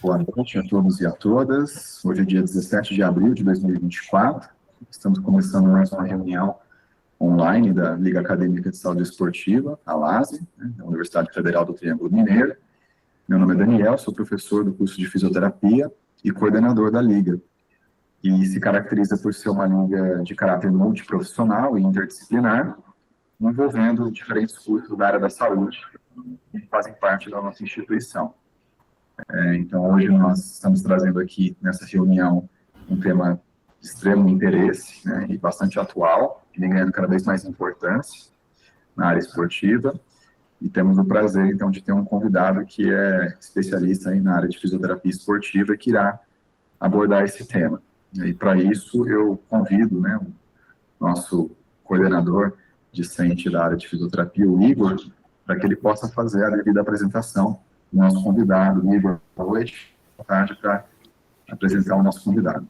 Boa noite a todos e a todas. Hoje é dia 17 de abril de 2024. Estamos começando mais uma reunião online da Liga Acadêmica de Saúde Esportiva, a LASE, da Universidade Federal do Triângulo Mineiro. Meu nome é Daniel, sou professor do curso de Fisioterapia e coordenador da Liga. E se caracteriza por ser uma liga de caráter multiprofissional e interdisciplinar, envolvendo diferentes cursos da área da saúde que fazem parte da nossa instituição. Então, hoje nós estamos trazendo aqui, nessa reunião, um tema de extremo interesse, né, e bastante atual, que vem ganhando cada vez mais importância na área esportiva, e temos o prazer, então, de ter um convidado que é especialista aí na área de fisioterapia esportiva, que irá abordar esse tema. E, para isso, eu convido, né, o nosso coordenador discente da área de fisioterapia, o Igor, para que ele possa fazer a devida apresentação do nosso convidado. Igor, boa noite, boa tarde, para apresentar o nosso convidado.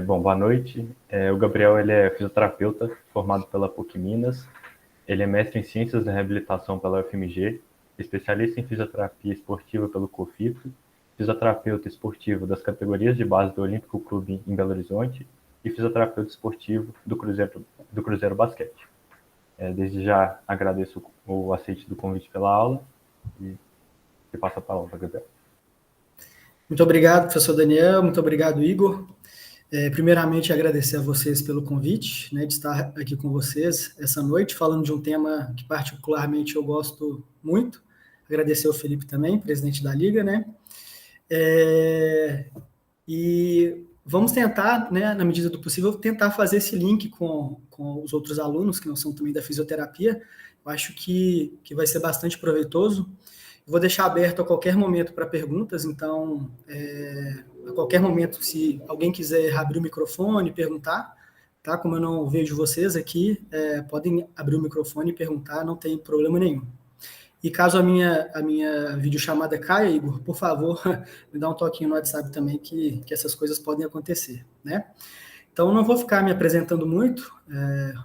Boa noite. O Gabriel, ele é fisioterapeuta, formado pela PUC Minas. Ele é mestre em Ciências da Reabilitação pela UFMG, especialista em fisioterapia esportiva pelo COFITO, fisioterapeuta esportivo das categorias de base do Olímpico Clube em Belo Horizonte e fisioterapeuta esportivo do Cruzeiro Basquete. Desde já agradeço o aceite do convite pela aula e passo a palavra, Gabriel. Muito obrigado, professor Daniel, muito obrigado, Igor. Primeiramente, agradecer a vocês pelo convite, né, de estar aqui com vocês essa noite, falando de um tema que particularmente eu gosto muito. Agradecer ao Felipe também, presidente da Liga, né? E vamos tentar, né, na medida do possível, tentar fazer esse link com os outros alunos, que não são também da fisioterapia. Eu acho que vai ser bastante proveitoso. Vou deixar aberto a qualquer momento para perguntas, então, a qualquer momento, se alguém quiser abrir o microfone e perguntar, tá? Como eu não vejo vocês aqui, podem abrir o microfone e perguntar, não tem problema nenhum. E caso a minha videochamada caia, Igor, por favor, me dá um toquinho no WhatsApp também, que essas coisas podem acontecer, né? Então, não vou ficar me apresentando muito,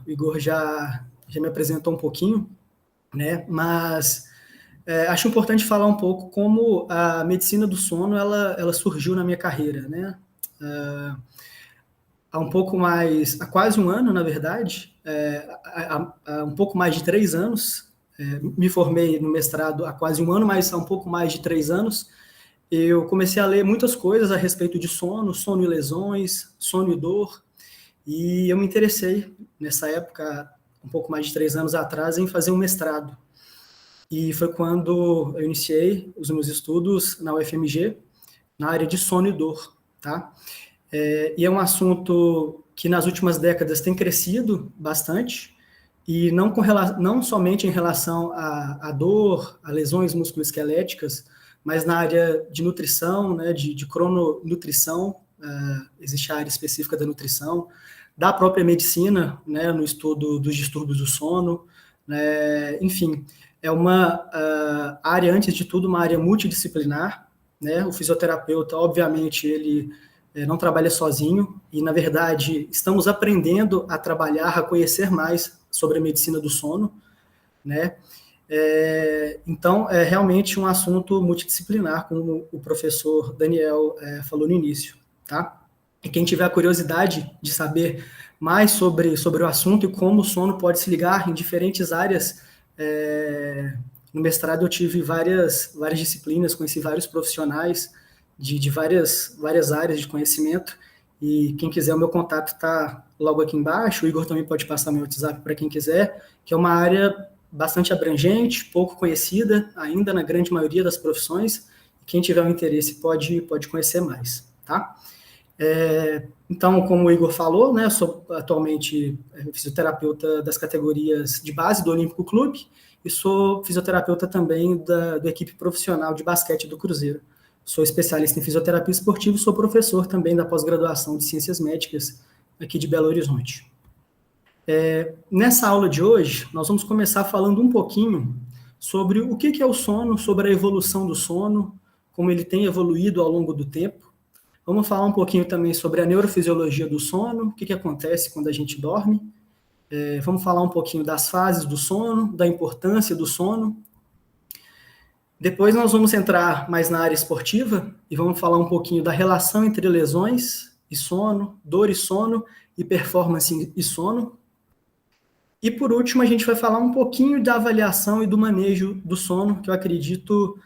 o Igor já me apresentou um pouquinho, né? Mas acho importante falar um pouco como a medicina do sono ela surgiu na minha carreira, né? Há quase um ano, na verdade, há um pouco mais de 3 anos, me formei no mestrado há quase um ano, mas há um pouco mais de 3 anos, eu comecei a ler muitas coisas a respeito de sono, sono e lesões, sono e dor, e eu me interessei, nessa época, um pouco mais de 3 anos atrás, em fazer um mestrado. E foi quando eu iniciei os meus estudos na UFMG, na área de sono e dor, tá? E é um assunto que nas últimas décadas tem crescido bastante, e não somente em relação à dor, a lesões musculoesqueléticas, mas na área de nutrição, né, de crononutrição, existe a área específica da nutrição, da própria medicina, né, no estudo dos distúrbios do sono, né, enfim, é uma área, antes de tudo, uma área multidisciplinar, né? O fisioterapeuta, obviamente, ele não trabalha sozinho, e, na verdade, estamos aprendendo a trabalhar, a conhecer mais sobre a medicina do sono, né? Então, é realmente um assunto multidisciplinar, como o professor Daniel falou no início, tá? E quem tiver a curiosidade de saber mais sobre o assunto e como o sono pode se ligar em diferentes áreas, no mestrado eu tive várias disciplinas, conheci vários profissionais de várias áreas de conhecimento, e quem quiser, o meu contato está logo aqui embaixo. O Igor também pode passar meu WhatsApp para quem quiser, que é uma área bastante abrangente, pouco conhecida ainda na grande maioria das profissões, e quem tiver um interesse pode conhecer mais, tá? Então, como o Igor falou, né, eu sou atualmente fisioterapeuta das categorias de base do Olímpico Clube, e sou fisioterapeuta também da equipe profissional de basquete do Cruzeiro. Sou especialista em fisioterapia esportiva e sou professor também da pós-graduação de Ciências Médicas aqui de Belo Horizonte. Nessa aula de hoje, nós vamos começar falando um pouquinho sobre o que é o sono, sobre a evolução do sono, como ele tem evoluído ao longo do tempo. Vamos falar um pouquinho também sobre a neurofisiologia do sono, o que acontece quando a gente dorme. Vamos falar um pouquinho das fases do sono, da importância do sono. Depois nós vamos entrar mais na área esportiva e vamos falar um pouquinho da relação entre lesões e sono, dor e sono, e performance e sono. E por último, a gente vai falar um pouquinho da avaliação e do manejo do sono, que eu acredito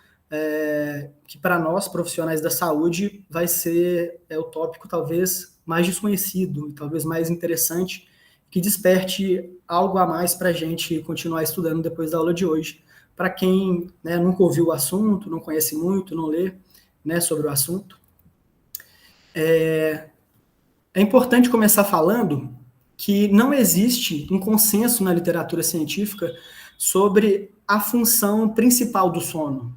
que para nós, profissionais da saúde, vai ser o tópico talvez mais desconhecido, talvez mais interessante, que desperte algo a mais para a gente continuar estudando depois da aula de hoje. Para quem, né, nunca ouviu o assunto, não conhece muito, não lê, né, sobre o assunto. É importante começar falando que não existe um consenso na literatura científica sobre a função principal do sono.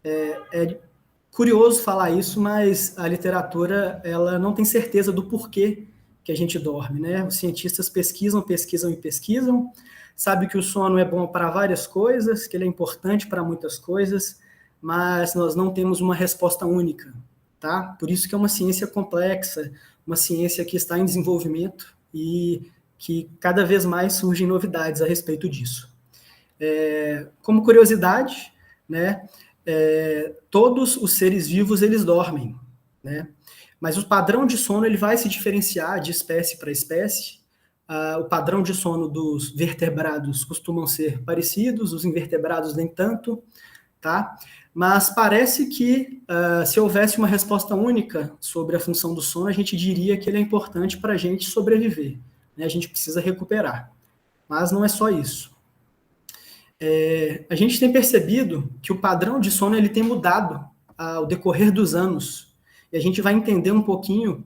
É curioso falar isso, mas a literatura ela não tem certeza do porquê que a gente dorme, né? Os cientistas pesquisam, sabe que o sono é bom para várias coisas, que ele é importante para muitas coisas, mas nós não temos uma resposta única, tá? Por isso que é uma ciência complexa, uma ciência que está em desenvolvimento e que cada vez mais surgem novidades a respeito disso. Como curiosidade, né, todos os seres vivos, eles dormem, né? Mas o padrão de sono ele vai se diferenciar de espécie para espécie. O padrão de sono dos vertebrados costumam ser parecidos, os invertebrados nem tanto, tá? Mas parece que se houvesse uma resposta única sobre a função do sono, a gente diria que ele é importante para a gente sobreviver, né? A gente precisa recuperar. Mas não é só isso. A gente tem percebido que o padrão de sono ele tem mudado ao decorrer dos anos. E a gente vai entender um pouquinho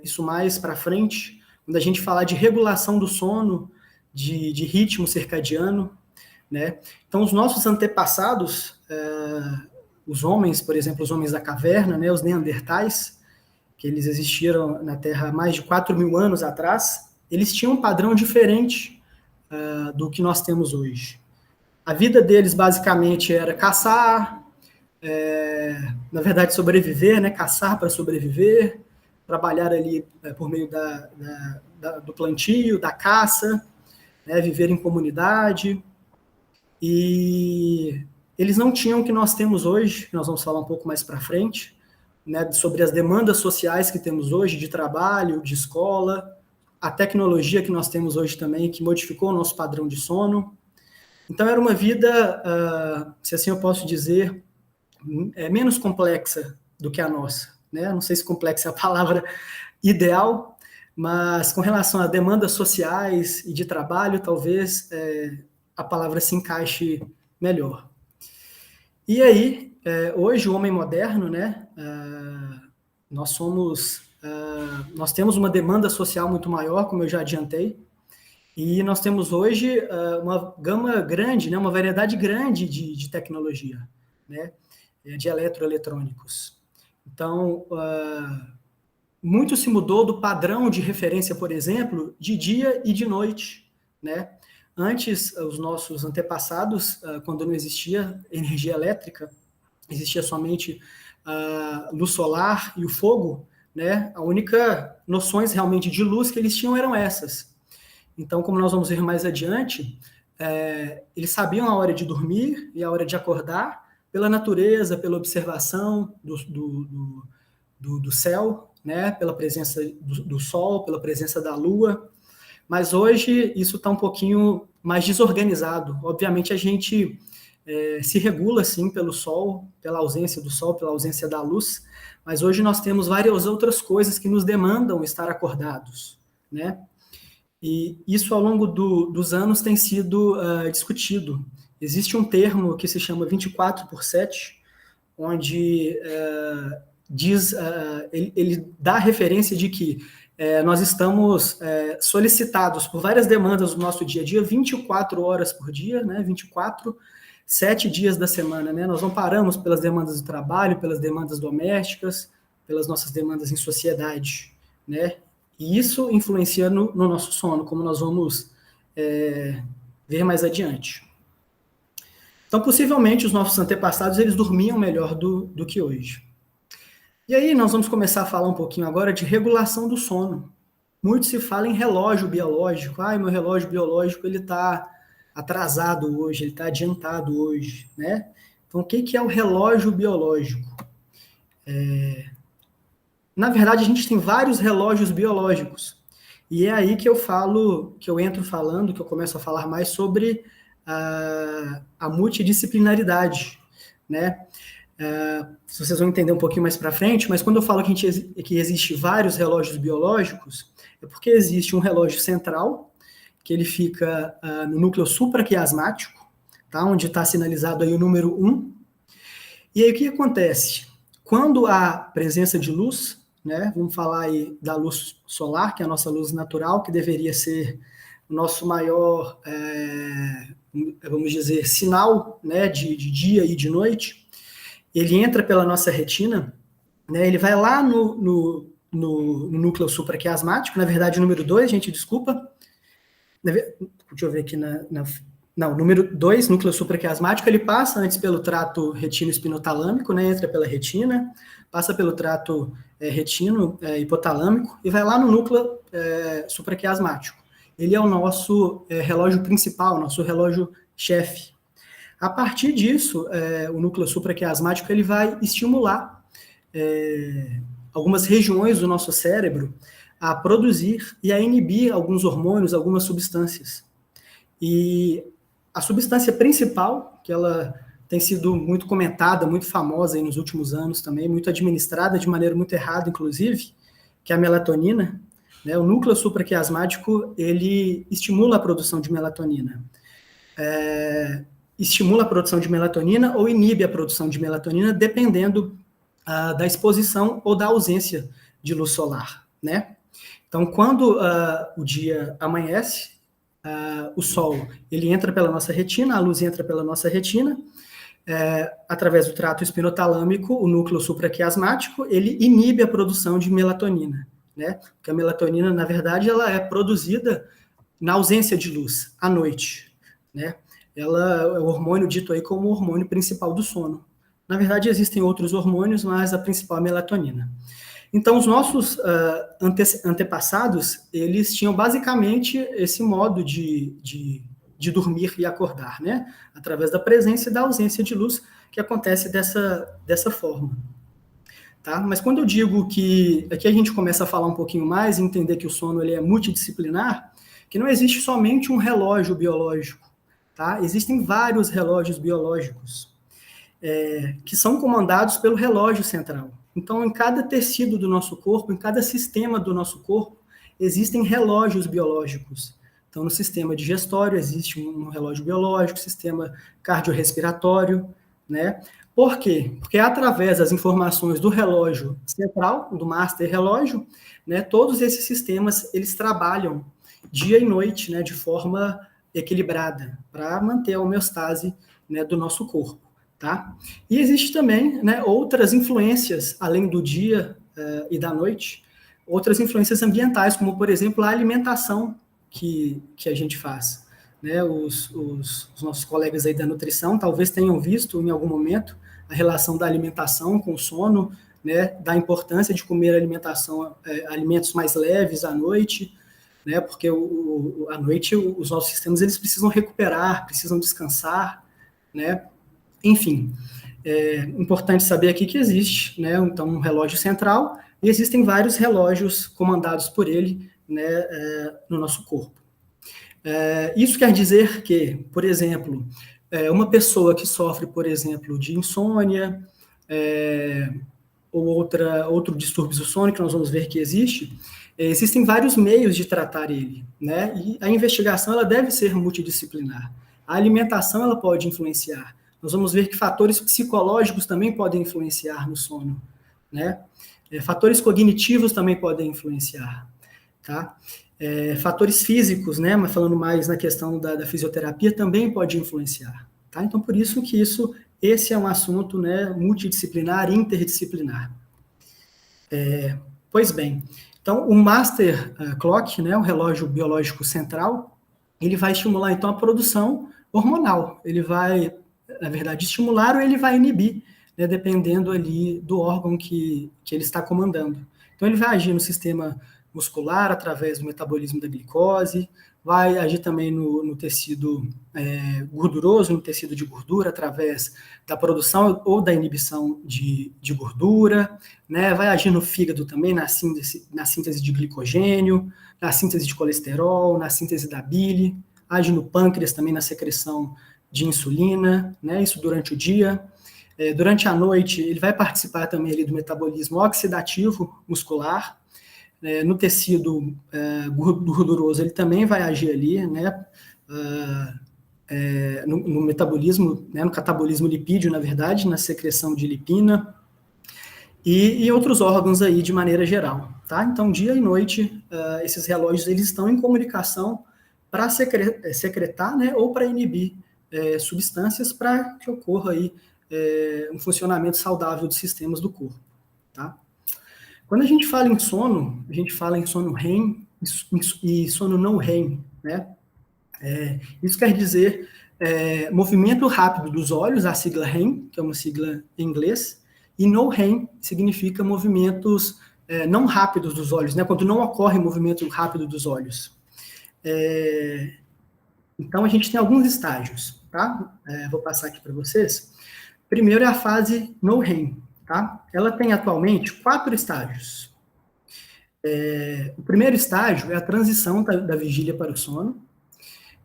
isso mais para frente, quando a gente falar de regulação do sono, de ritmo circadiano, né? Então, os nossos antepassados, os homens, por exemplo, os homens da caverna, né, os neandertais, que eles existiram na Terra há mais de 4.000 anos atrás, eles tinham um padrão diferente do que nós temos hoje. A vida deles, basicamente, era caçar, na verdade, sobreviver, né? Caçar para sobreviver, trabalhar ali por meio do plantio, da caça, né? Viver em comunidade. E eles não tinham o que nós temos hoje, nós vamos falar um pouco mais para frente, né? Sobre as demandas sociais que temos hoje, de trabalho, de escola, a tecnologia que nós temos hoje também, que modificou o nosso padrão de sono. Então, era uma vida, se assim eu posso dizer, menos complexa do que a nossa, né? Não sei se complexa é a palavra ideal, mas com relação a demandas sociais e de trabalho, talvez a palavra se encaixe melhor. E aí, hoje, o homem moderno, né? Nós temos uma demanda social muito maior, como eu já adiantei, e nós temos hoje uma gama grande, né, uma variedade grande de tecnologia, né, de eletroeletrônicos. Então, muito se mudou do padrão de referência, por exemplo, de dia e de noite, né? Antes, os nossos antepassados, quando não existia energia elétrica, existia somente luz solar e o fogo, né? A única noções realmente de luz que eles tinham eram essas. Então, como nós vamos ver mais adiante, eles sabiam a hora de dormir e a hora de acordar pela natureza, pela observação do céu, né? Pela presença do sol, pela presença da lua. Mas hoje isso está um pouquinho mais desorganizado. Obviamente a gente se regula, sim, pelo sol, pela ausência do sol, pela ausência da luz, mas hoje nós temos várias outras coisas que nos demandam estar acordados, né? E isso, ao longo dos anos, tem sido discutido. Existe um termo que se chama 24/7, onde ele dá a referência de que nós estamos solicitados por várias demandas do nosso dia a dia, 24 horas por dia, né? 7 dias da semana, né? Nós não paramos pelas demandas do trabalho, pelas demandas domésticas, pelas nossas demandas em sociedade, né? E isso influencia no nosso sono, como nós vamos ver mais adiante. Então, possivelmente, os nossos antepassados, eles dormiam melhor do que hoje. E aí, nós vamos começar a falar um pouquinho agora de regulação do sono. Muito se fala em relógio biológico. Meu relógio biológico, ele está atrasado hoje, ele está adiantado hoje, né? Então, o que é o relógio biológico? Na verdade, a gente tem vários relógios biológicos. E é aí que eu entro falando, que eu começo a falar mais sobre a multidisciplinaridade, né? Vocês vão entender um pouquinho mais para frente, mas quando eu falo que existe vários relógios biológicos, é porque existe um relógio central, que ele fica no núcleo supraquiasmático, tá? Onde está sinalizado aí o número 1. E aí o que acontece? Quando há presença de luz, né, vamos falar aí da luz solar, que é a nossa luz natural, que deveria ser o nosso maior, vamos dizer, sinal, né, de dia e de noite, ele entra pela nossa retina, né, ele vai lá no núcleo supraquiasmático, na verdade, número 2, gente, desculpa. Deixa eu ver aqui não, número 2, núcleo supraquiasmático, ele passa antes pelo trato retino-espinotalâmico, né, entra pela retina, passa pelo trato retino-hipotalâmico e vai lá no núcleo supraquiasmático. Ele é o nosso relógio principal, nosso relógio-chefe. A partir disso, o núcleo supraquiasmático ele vai estimular algumas regiões do nosso cérebro a produzir e a inibir alguns hormônios, algumas substâncias. E a substância principal, que ela tem sido muito comentada, muito famosa aí nos últimos anos também, muito administrada de maneira muito errada, inclusive, que é a melatonina, né? O núcleo supraquiasmático, ele estimula a produção de melatonina. Estimula a produção de melatonina ou inibe a produção de melatonina, dependendo da exposição ou da ausência de luz solar, né? Então, quando o dia amanhece, o sol ele entra pela nossa retina, a luz entra pela nossa retina, através do trato espinotalâmico, o núcleo supraquiasmático, ele inibe a produção de melatonina, né? Porque a melatonina, na verdade, ela é produzida na ausência de luz, à noite, né? Ela é o hormônio dito aí como o hormônio principal do sono. Na verdade, existem outros hormônios, mas a principal é a melatonina. Então, os nossos antepassados, eles tinham basicamente esse modo de dormir e acordar, né? Através da presença e da ausência de luz, que acontece dessa forma. Tá? Mas quando eu digo que aqui a gente começa a falar um pouquinho mais e entender que o sono ele é multidisciplinar, que não existe somente um relógio biológico, tá? Existem vários relógios biológicos que são comandados pelo relógio central. Então, em cada tecido do nosso corpo, em cada sistema do nosso corpo, existem relógios biológicos. Então, no sistema digestório existe um relógio biológico, sistema cardiorrespiratório, né? Por quê? Porque através das informações do relógio central, do master relógio, né, todos esses sistemas, eles trabalham dia e noite, né, de forma equilibrada, para manter a homeostase, né, do nosso corpo, tá? E existe também, né, outras influências, além do dia e da noite, outras influências ambientais, como, por exemplo, a alimentação que a gente faz, né? Os nossos colegas aí da nutrição talvez tenham visto em algum momento a relação da alimentação com o sono, né? Da importância de comer alimentos mais leves à noite, né? Porque à noite os nossos sistemas eles precisam recuperar, precisam descansar, né? Enfim, é importante saber aqui que existe, né? Então, um relógio central e existem vários relógios comandados por ele, né, no nosso corpo. Isso quer dizer que, por exemplo, uma pessoa que sofre, por exemplo, de insônia ou outro distúrbio do sono, que nós vamos ver que existe, existem vários meios de tratar ele, né? E a investigação ela deve ser multidisciplinar. A alimentação ela pode influenciar. Nós vamos ver que fatores psicológicos também podem influenciar no sono, né? Fatores cognitivos também podem influenciar, tá? Fatores físicos, né? Mas falando mais na questão da fisioterapia, também pode influenciar, tá? Então, por isso que esse é um assunto, né, multidisciplinar, interdisciplinar. Pois bem, então o Master Clock, né, o relógio biológico central, ele vai estimular, então, a produção hormonal. Ele vai, na verdade, estimular ou ele vai inibir, né, dependendo ali do órgão que ele está comandando. Então, ele vai agir no sistema muscular através do metabolismo da glicose, vai agir também no tecido gorduroso, no tecido de gordura, através da produção ou da inibição de gordura, né? Vai agir no fígado também, na síntese de glicogênio, na síntese de colesterol, na síntese da bile, age no pâncreas também na secreção de insulina, né? Isso durante o dia. Durante a noite, ele vai participar também ali do metabolismo oxidativo muscular. No tecido gorduroso, ele também vai agir ali, né? No metabolismo, né? No catabolismo lipídio, na verdade, na secreção de lipina, e outros órgãos aí de maneira geral, tá? Então, dia e noite, esses relógios, eles estão em comunicação para secretar, né? Ou para inibir substâncias para que ocorra aí um funcionamento saudável dos sistemas do corpo, tá? Quando a gente fala em sono, a gente fala em sono REM e sono não REM, né? Isso quer dizer movimento rápido dos olhos, a sigla REM, que é uma sigla em inglês, e no REM significa movimentos não rápidos dos olhos, né? Quando não ocorre movimento rápido dos olhos. Então, a gente tem alguns estágios, tá? Vou passar aqui para vocês. Primeiro é a fase no REM, tá? Ela tem atualmente 4 estágios. O primeiro estágio é a transição da vigília para o sono,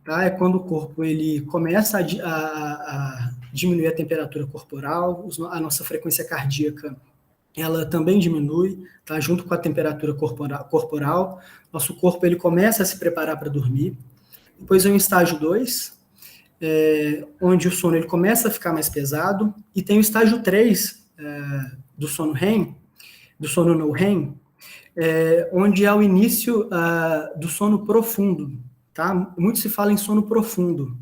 tá? É quando o corpo ele começa a diminuir a temperatura corporal, a nossa frequência cardíaca ela também diminui, tá? Junto com a temperatura corporal. Nosso corpo ele começa a se preparar para dormir. Depois vem o estágio 2, onde o sono ele começa a ficar mais pesado, e tem o estágio 3 do sono REM, do sono no REM, onde é o início do sono profundo, tá? Muito se fala em sono profundo.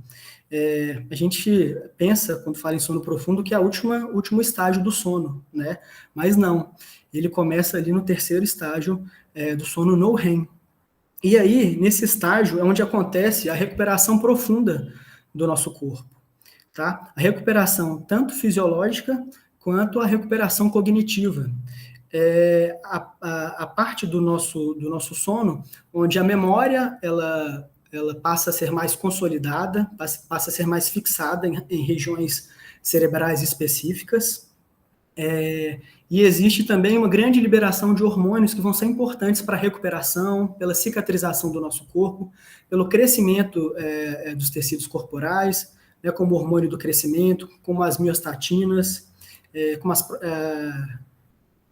A gente pensa, quando fala em sono profundo, que é o último estágio do sono, né? Mas não, ele começa ali no terceiro estágio do sono no REM. E aí, nesse estágio, é onde acontece a recuperação profunda do nosso corpo, tá? A recuperação tanto fisiológica quanto a recuperação cognitiva. A parte do nosso sono, onde a memória ela passa a ser mais consolidada, passa a ser mais fixada em regiões cerebrais específicas. E existe também uma grande liberação de hormônios que vão ser importantes para a recuperação, pela cicatrização do nosso corpo, pelo crescimento dos tecidos corporais, né, como o hormônio do crescimento, como as miostatinas,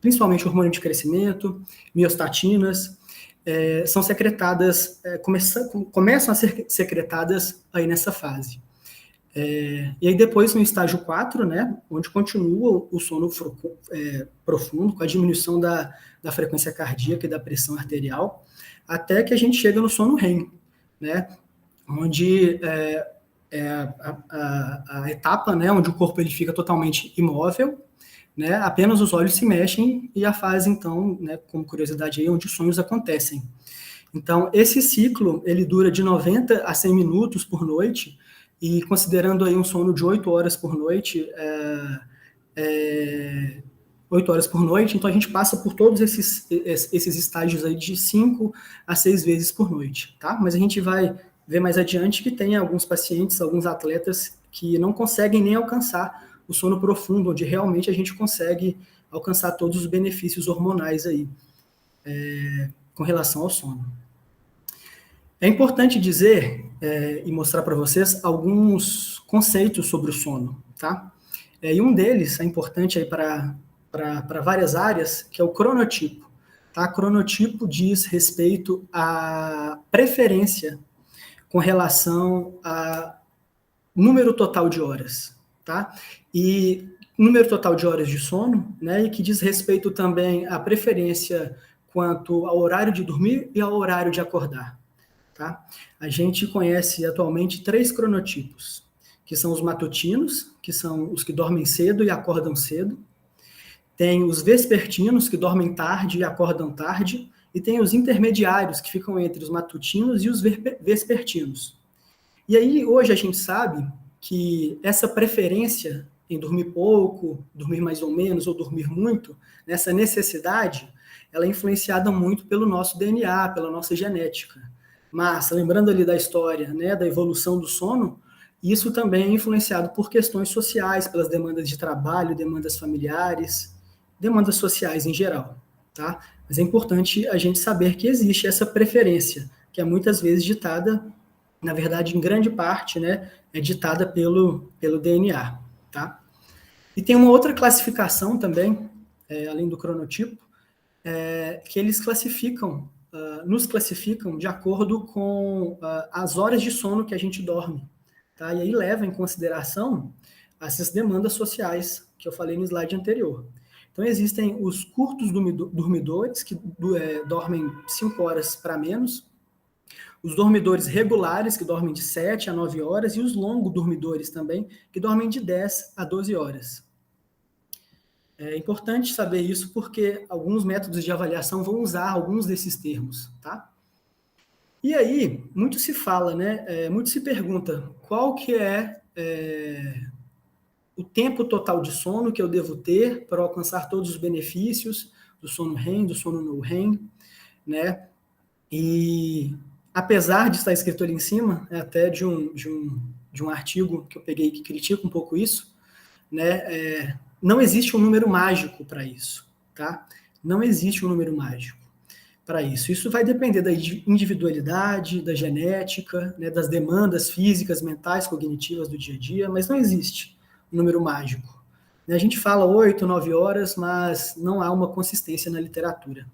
principalmente o hormônio de crescimento, miostatinas, são secretadas, começam a ser secretadas aí nessa fase. E aí depois no estágio 4, né, onde continua o sono profundo, com a diminuição da frequência cardíaca e da pressão arterial, até que a gente chega no sono REM, né, onde a etapa, né, onde o corpo ele fica totalmente imóvel, né, apenas os olhos se mexem, e a fase, então, né, como curiosidade aí, onde os sonhos acontecem. Então, esse ciclo, ele dura de 90 a 100 minutos por noite, e considerando aí um sono de 8 horas por noite, 8 horas por noite, então a gente passa por todos esses estágios aí de 5 a 6 vezes por noite, tá? Mas a gente vai ver mais adiante que tem alguns pacientes, alguns atletas que não conseguem nem alcançar o sono profundo, onde realmente a gente consegue alcançar todos os benefícios hormonais aí, com relação ao sono. É importante dizer e mostrar para vocês alguns conceitos sobre o sono, tá? E um deles é importante aí para várias áreas, que é o cronotipo, tá? Cronotipo diz respeito à preferência com relação a número total de horas, tá? E número total de horas de sono, né? E que diz respeito também à preferência quanto ao horário de dormir e ao horário de acordar. Tá? A gente conhece atualmente 3 cronotipos, que são os matutinos, que são os que dormem cedo e acordam cedo. Tem os vespertinos, que dormem tarde e acordam tarde. E tem os intermediários, que ficam entre os matutinos e os vespertinos. E aí, hoje, a gente sabe que essa preferência em dormir pouco, dormir mais ou menos, ou dormir muito, nessa necessidade, ela é influenciada muito pelo nosso DNA, pela nossa genética. Mas, lembrando ali da história, né, da evolução do sono, isso também é influenciado por questões sociais, pelas demandas de trabalho, demandas familiares, demandas sociais em geral, tá? Mas é importante a gente saber que existe essa preferência, que é muitas vezes ditada, na verdade, em grande parte, né, é ditada pelo DNA, tá? E tem uma outra classificação também, além do cronotipo, que eles classificam, nos classificam de acordo com as horas de sono que a gente dorme, tá? E aí leva em consideração essas demandas sociais que eu falei no slide anterior. Então, existem os curtos dormidores, que dormem 5 horas para menos, os dormidores regulares, que dormem de 7 a 9 horas, e os longos dormidores também, que dormem de 10 a 12 horas. É importante saber isso porque alguns métodos de avaliação vão usar alguns desses termos, tá? E aí, muito se fala, né? Muito se pergunta qual que é o tempo total de sono que eu devo ter para alcançar todos os benefícios do sono REM, do sono no REM, né? E apesar de estar escrito ali em cima, até de um artigo que eu peguei que critica um pouco isso, né? Não existe um número mágico para isso, tá? Não existe um número mágico para isso. Isso vai depender da individualidade, da genética, né, das demandas físicas, mentais, cognitivas do dia a dia, mas não existe um número mágico. A gente fala 8, 9 horas, mas não há uma consistência na literatura,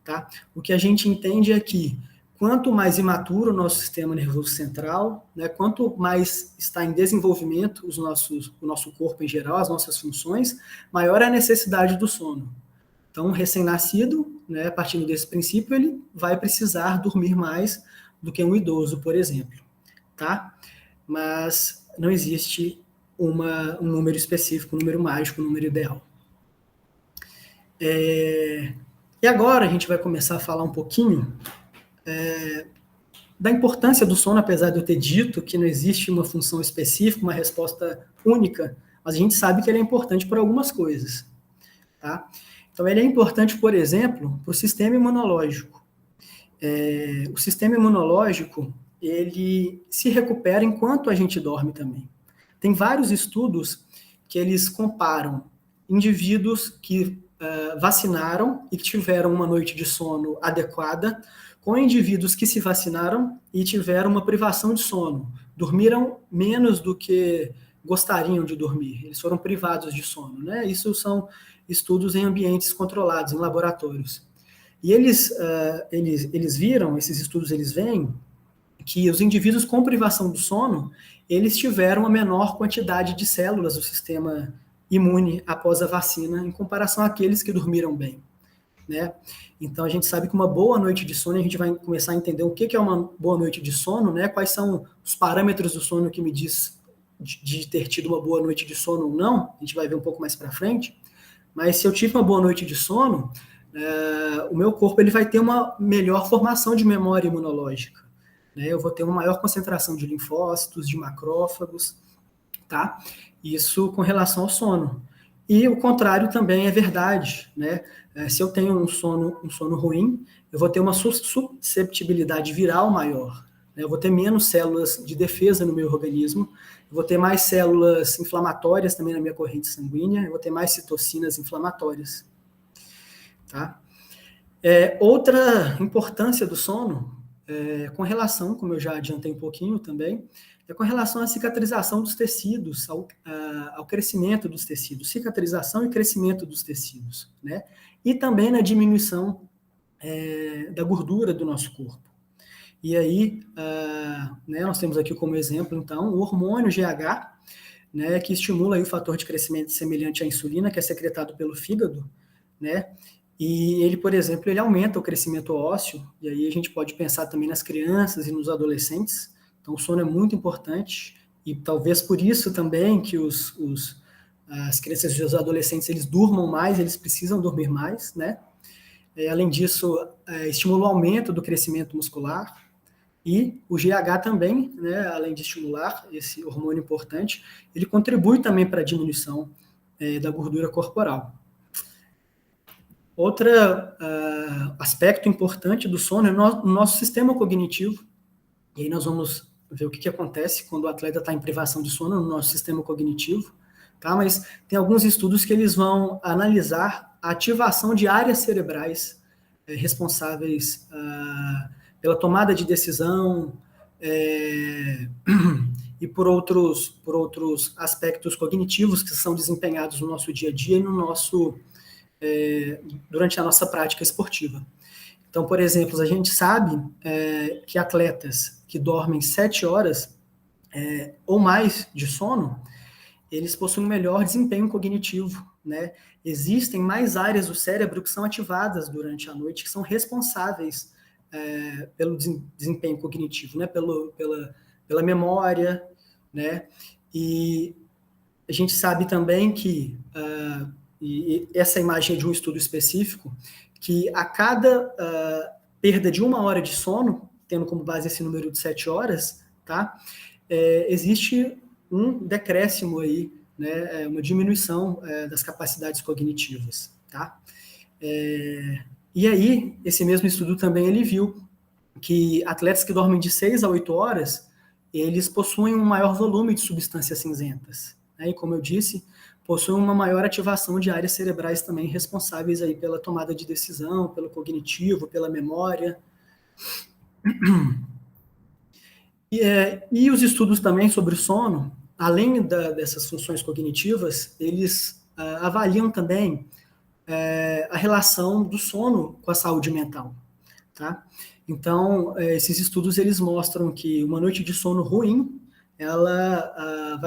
tá? O que a gente entende é que quanto mais imaturo o nosso sistema nervoso central, né, quanto mais está em desenvolvimento o nosso corpo em geral, as nossas funções, maior é a necessidade do sono. Então, um recém-nascido, né, partindo desse princípio, ele vai precisar dormir mais do que um idoso, por exemplo, tá? Mas não existe um número específico, um número mágico, um número ideal. E agora a gente vai começar a falar um pouquinho da importância do sono, apesar de eu ter dito que não existe uma função específica, uma resposta única, mas a gente sabe que ele é importante para algumas coisas, tá? Então, ele é importante, por exemplo, para o sistema imunológico. O sistema imunológico, ele se recupera enquanto a gente dorme também. Tem vários estudos que eles comparam indivíduos que vacinaram e que tiveram uma noite de sono adequada com indivíduos que se vacinaram e tiveram uma privação de sono. Dormiram menos do que gostariam de dormir. Eles foram privados de sono, né? Isso são estudos em ambientes controlados, em laboratórios. E eles viram, esses estudos eles veem, que os indivíduos com privação do sono, eles tiveram uma menor quantidade de células do sistema imune após a vacina, em comparação àqueles que dormiram bem, né? Então, a gente sabe que uma boa noite de sono, a gente vai começar a entender o que é uma boa noite de sono, né? Quais são os parâmetros do sono que me diz de ter tido uma boa noite de sono ou não, a gente vai ver um pouco mais para frente. Mas se eu tive uma boa noite de sono, o meu corpo ele vai ter uma melhor formação de memória imunológica, né? Eu vou ter uma maior concentração de linfócitos, de macrófagos, tá? Isso com relação ao sono. E o contrário também é verdade, né? Se eu tenho um sono ruim, eu vou ter uma susceptibilidade viral maior, né? Eu vou ter menos células de defesa no meu organismo, eu vou ter mais células inflamatórias também na minha corrente sanguínea, eu vou ter mais citocinas inflamatórias, tá? Outra importância do sono, com relação, como eu já adiantei um pouquinho também, é com relação à cicatrização dos tecidos, ao crescimento dos tecidos, cicatrização e crescimento dos tecidos, né? E também na diminuição da gordura do nosso corpo. E aí, né, nós temos aqui como exemplo, então, o hormônio GH, né, que estimula aí o fator de crescimento semelhante à insulina, que é secretado pelo fígado, né? E ele, por exemplo, ele aumenta o crescimento ósseo, e aí a gente pode pensar também nas crianças e nos adolescentes. Então, o sono é muito importante, e talvez por isso também que as crianças e os adolescentes, eles durmam mais, eles precisam dormir mais, né? Além disso, estimula o aumento do crescimento muscular, e o GH também, né, além de estimular esse hormônio importante, ele contribui também para a diminuição da gordura corporal. Outro aspecto importante do sono é o nosso sistema cognitivo, E aí nós vamos ver o que acontece quando o atleta está em privação de sono no nosso sistema cognitivo, tá? Mas tem alguns estudos que eles vão analisar a ativação de áreas cerebrais responsáveis pela tomada de decisão e por outros aspectos cognitivos que são desempenhados no nosso dia a dia e durante a nossa prática esportiva. Então, por exemplo, a gente sabe que atletas que dormem 7 horas ou mais de sono, eles possuem um melhor desempenho cognitivo, né? Existem mais áreas do cérebro que são ativadas durante a noite, que são responsáveis pelo desempenho cognitivo, né? Pela memória, né? E a gente sabe também que, e essa imagem é de um estudo específico, que a cada perda de 1 hora de sono, tendo como base esse número de 7 horas, tá? Existe um decréscimo aí, né? Uma diminuição das capacidades cognitivas, tá? E aí, esse mesmo estudo também ele viu que atletas que dormem de 6 a 8 horas, eles possuem um maior volume de substâncias cinzentas, né? E como eu disse, possuem uma maior ativação de áreas cerebrais também responsáveis aí pela tomada de decisão, pelo cognitivo, pela memória. E os estudos também sobre o sono, além dessas funções cognitivas, eles avaliam também a relação do sono com a saúde mental, tá? Então, esses estudos eles mostram que uma noite de sono ruim ela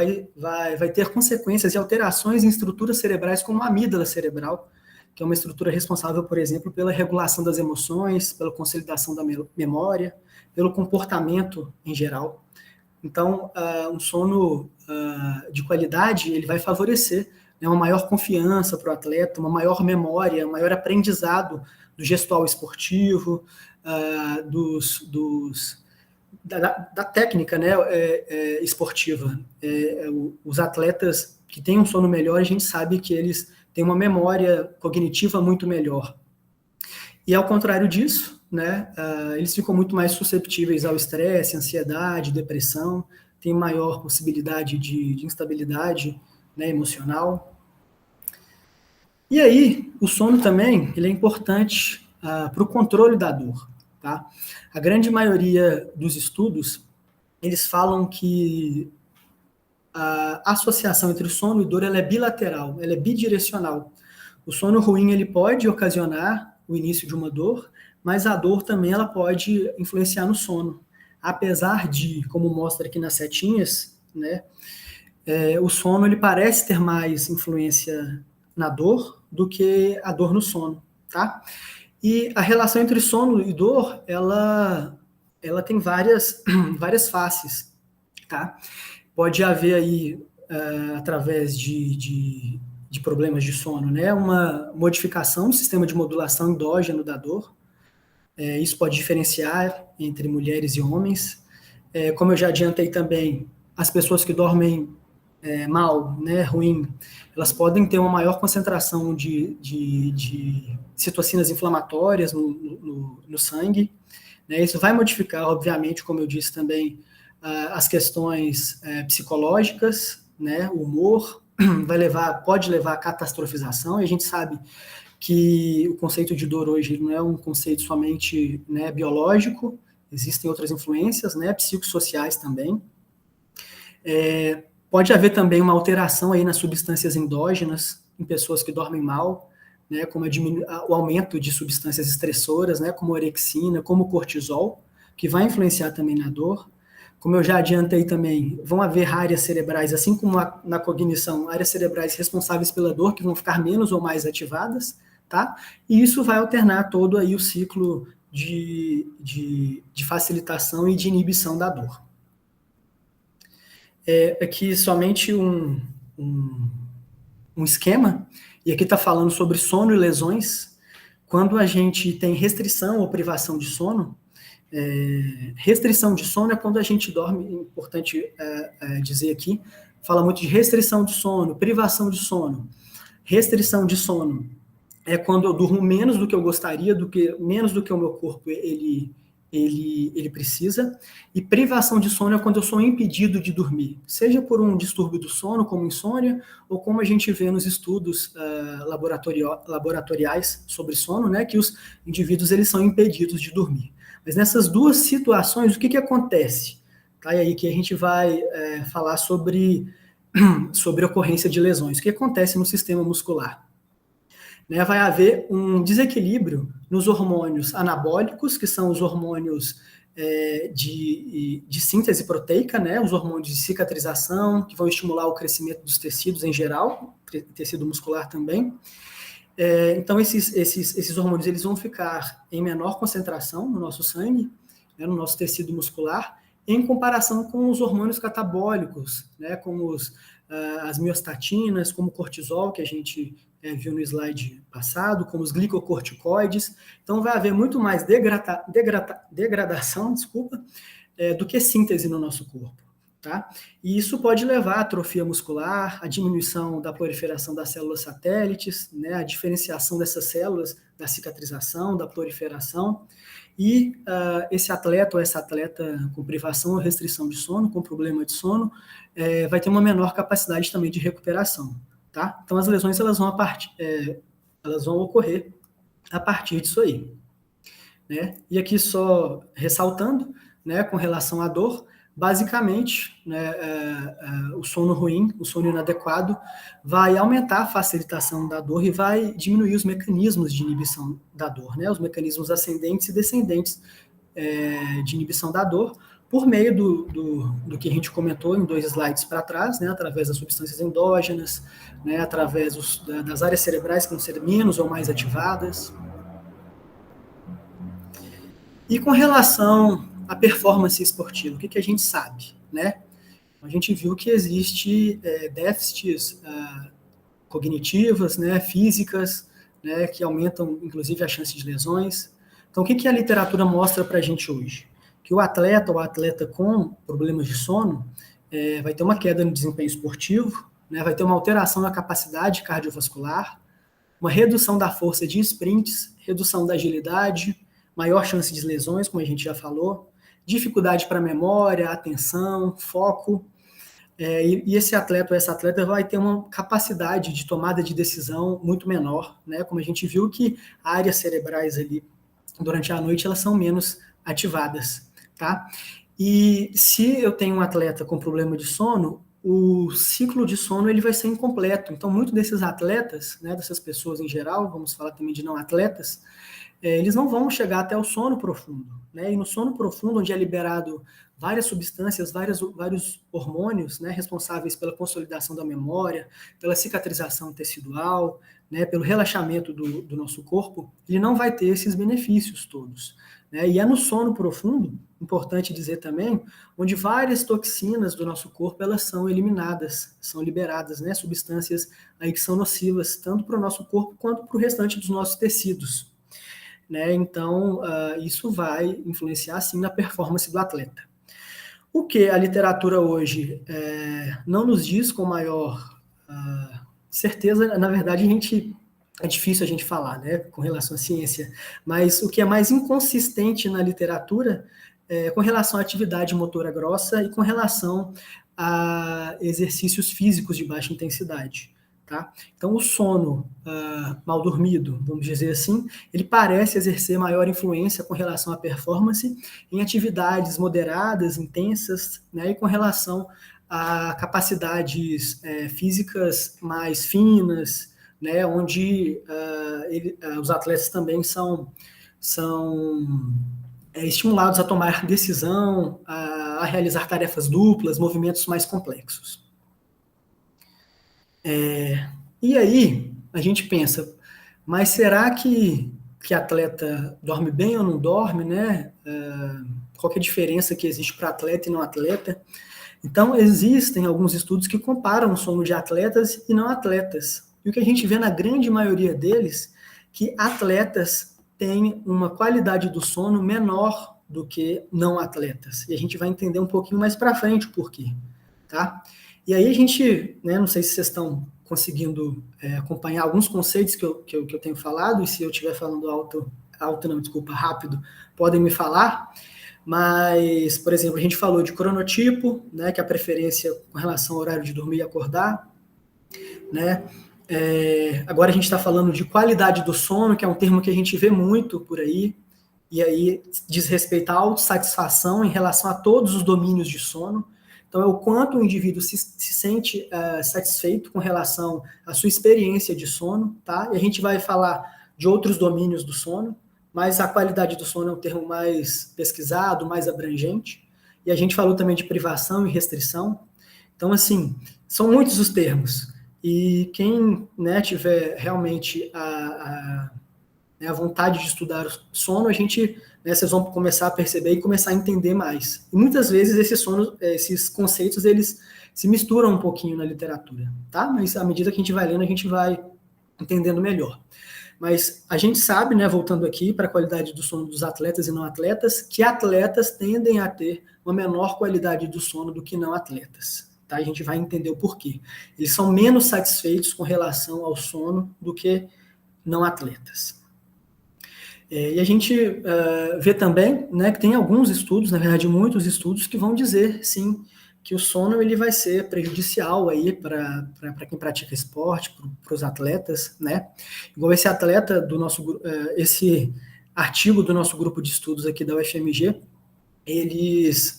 vai ter consequências e alterações em estruturas cerebrais como a amígdala cerebral, que é uma estrutura responsável, por exemplo, pela regulação das emoções, pela consolidação da memória, pelo comportamento em geral. Então, um sono de qualidade, ele vai favorecer, né, uma maior confiança para o atleta, uma maior memória, um maior aprendizado do gestual esportivo, da técnica, né, esportiva. Os atletas que têm um sono melhor, a gente sabe que eles têm uma memória cognitiva muito melhor. E ao contrário disso, né, eles ficam muito mais susceptíveis ao estresse, ansiedade, depressão, têm maior possibilidade de instabilidade, né, emocional. E aí, o sono também ele é importante para o controle da dor. Tá? A grande maioria dos estudos, eles falam que a associação entre sono e dor ela é bilateral, ela é bidirecional. O sono ruim ele pode ocasionar o início de uma dor, mas a dor também ela pode influenciar no sono. Apesar de, como mostra aqui nas setinhas, né, o sono ele parece ter mais influência na dor do que a dor no sono, tá? E a relação entre sono e dor, ela tem várias faces, tá? Pode haver aí, através de problemas de sono, né, uma modificação do sistema de modulação endógeno da dor. Isso pode diferenciar entre mulheres e homens. Como eu já adiantei também, as pessoas que dormem mal, né, ruim, elas podem ter uma maior concentração de citocinas inflamatórias no sangue, né? Isso vai modificar, obviamente, como eu disse também, as questões psicológicas, né? O humor pode levar à catastrofização, e a gente sabe que o conceito de dor hoje não é um conceito somente, né, biológico, existem outras influências, né, psicossociais também. Pode haver também uma alteração aí nas substâncias endógenas em pessoas que dormem mal, né, como o aumento de substâncias estressoras, né, como orexina, como cortisol, que vai influenciar também na dor. Como eu já adiantei também, vão haver áreas cerebrais, assim como na cognição, áreas cerebrais responsáveis pela dor, que vão ficar menos ou mais ativadas, tá? E isso vai alternar todo aí o ciclo de facilitação e de inibição da dor. Aqui somente um esquema, e aqui está falando sobre sono e lesões. Quando a gente tem restrição ou privação de sono, restrição de sono é quando a gente dorme, é importante dizer aqui, fala muito de restrição de sono, privação de sono. Restrição de sono é quando eu durmo menos do que eu gostaria, menos do que o meu corpo ele ele precisa, e privação de sono é quando eu sou impedido de dormir, seja por um distúrbio do sono, como insônia, ou como a gente vê nos estudos laboratoriais sobre sono, né, que os indivíduos eles são impedidos de dormir. Mas nessas duas situações, o que acontece? Tá? E aí que a gente vai falar sobre ocorrência de lesões. O que acontece no sistema muscular? Né, vai haver um desequilíbrio nos hormônios anabólicos, que são os hormônios de síntese proteica, né, os hormônios de cicatrização, que vão estimular o crescimento dos tecidos em geral, tecido muscular também. Então, esses hormônios eles vão ficar em menor concentração no nosso sangue, né, no nosso tecido muscular, em comparação com os hormônios catabólicos, né, como as miostatinas, como o cortisol, que a gente viu no slide passado, como os glicocorticoides. Então, vai haver muito mais degradação, do que síntese no nosso corpo. Tá? E isso pode levar à atrofia muscular, à diminuição da proliferação das células satélites, né, à diferenciação dessas células, da cicatrização, da proliferação. E esse atleta ou essa atleta com privação ou restrição de sono, com problema de sono, vai ter uma menor capacidade também de recuperação. Tá? Então, as lesões elas vão ocorrer a partir disso aí. Né? E aqui só ressaltando, né, com relação à dor, basicamente, né, o sono ruim, o sono inadequado, vai aumentar a facilitação da dor e vai diminuir os mecanismos de inibição da dor, né, os mecanismos ascendentes e descendentes de inibição da dor, por meio do que a gente comentou em 2 slides para trás, né, através das substâncias endógenas, né, através das áreas cerebrais que vão ser menos ou mais ativadas. E com relação à performance esportiva, o que a gente sabe, né? A gente viu que existe déficits cognitivas, né, físicas, né, que aumentam, inclusive, a chance de lesões. Então, o que a literatura mostra para a gente hoje? Que o atleta ou a atleta com problemas de sono vai ter uma queda no desempenho esportivo, né, vai ter uma alteração na capacidade cardiovascular, uma redução da força de sprints, redução da agilidade, maior chance de lesões, como a gente já falou, dificuldade para memória, atenção, foco, e esse atleta ou essa atleta vai ter uma capacidade de tomada de decisão muito menor, né? Como a gente viu que áreas cerebrais ali, durante a noite, elas são menos ativadas, tá? E se eu tenho um atleta com problema de sono, o ciclo de sono ele vai ser incompleto. Então, muitos desses atletas, né, dessas pessoas em geral, vamos falar também de não atletas, eles não vão chegar até o sono profundo, né? E no sono profundo, onde é liberado várias substâncias, vários hormônios, né, responsáveis pela consolidação da memória, pela cicatrização tecidual, né, pelo relaxamento do nosso corpo, ele não vai ter esses benefícios todos. Né? E é no sono profundo, importante dizer também, onde várias toxinas do nosso corpo elas são eliminadas, são liberadas, né, substâncias aí que são nocivas tanto para o nosso corpo quanto para o restante dos nossos tecidos. Né? Então, isso vai influenciar, sim, na performance do atleta. O que a literatura hoje não nos diz com maior certeza, na verdade, é difícil a gente falar, né, com relação à ciência, mas o que é mais inconsistente na literatura é com relação à atividade motora grossa e com relação a exercícios físicos de baixa intensidade. Tá? Então, o sono mal dormido, vamos dizer assim, ele parece exercer maior influência com relação à performance em atividades moderadas, intensas, né, e com relação a capacidades físicas mais finas, né, onde os atletas também são estimulados a tomar decisão, a realizar tarefas duplas, movimentos mais complexos. E aí, a gente pensa, mas será que atleta dorme bem ou não dorme, né? Qual que é a diferença que existe para atleta e não atleta? Então, existem alguns estudos que comparam o sono de atletas e não atletas. E o que a gente vê na grande maioria deles, que atletas têm uma qualidade do sono menor do que não atletas. E a gente vai entender um pouquinho mais para frente o porquê, tá? E aí a gente, né, não sei se vocês estão conseguindo acompanhar alguns conceitos que eu tenho falado, e se eu estiver falando alto, rápido, podem me falar. Mas, por exemplo, a gente falou de cronotipo, né, que é a preferência com relação ao horário de dormir e acordar, né? Agora a gente está falando de qualidade do sono, que é um termo que a gente vê muito por aí, e aí diz respeito à autossatisfação em relação a todos os domínios de sono. Então, é o quanto o indivíduo se sente satisfeito com relação à sua experiência de sono, tá? E a gente vai falar de outros domínios do sono, mas a qualidade do sono é um termo mais pesquisado, mais abrangente. E a gente falou também de privação e restrição. Então, assim, são muitos os termos. E quem, né, tiver realmente a vontade de estudar o sono, vocês vão começar a perceber e começar a entender mais. E muitas vezes esses conceitos, eles se misturam um pouquinho na literatura, tá? Mas à medida que a gente vai lendo, a gente vai entendendo melhor. Mas a gente sabe, né, voltando aqui para a qualidade do sono dos atletas e não atletas, que atletas tendem a ter uma menor qualidade do sono do que não atletas. Tá? A gente vai entender o porquê. Eles são menos satisfeitos com relação ao sono do que não atletas. E a gente vê também, né, que tem alguns estudos, na verdade muitos estudos, que vão dizer, sim, que o sono ele vai ser prejudicial aí para quem pratica esporte, para os atletas, né? Igual esse atleta do nosso, esse artigo do nosso grupo de estudos aqui da UFMG, eles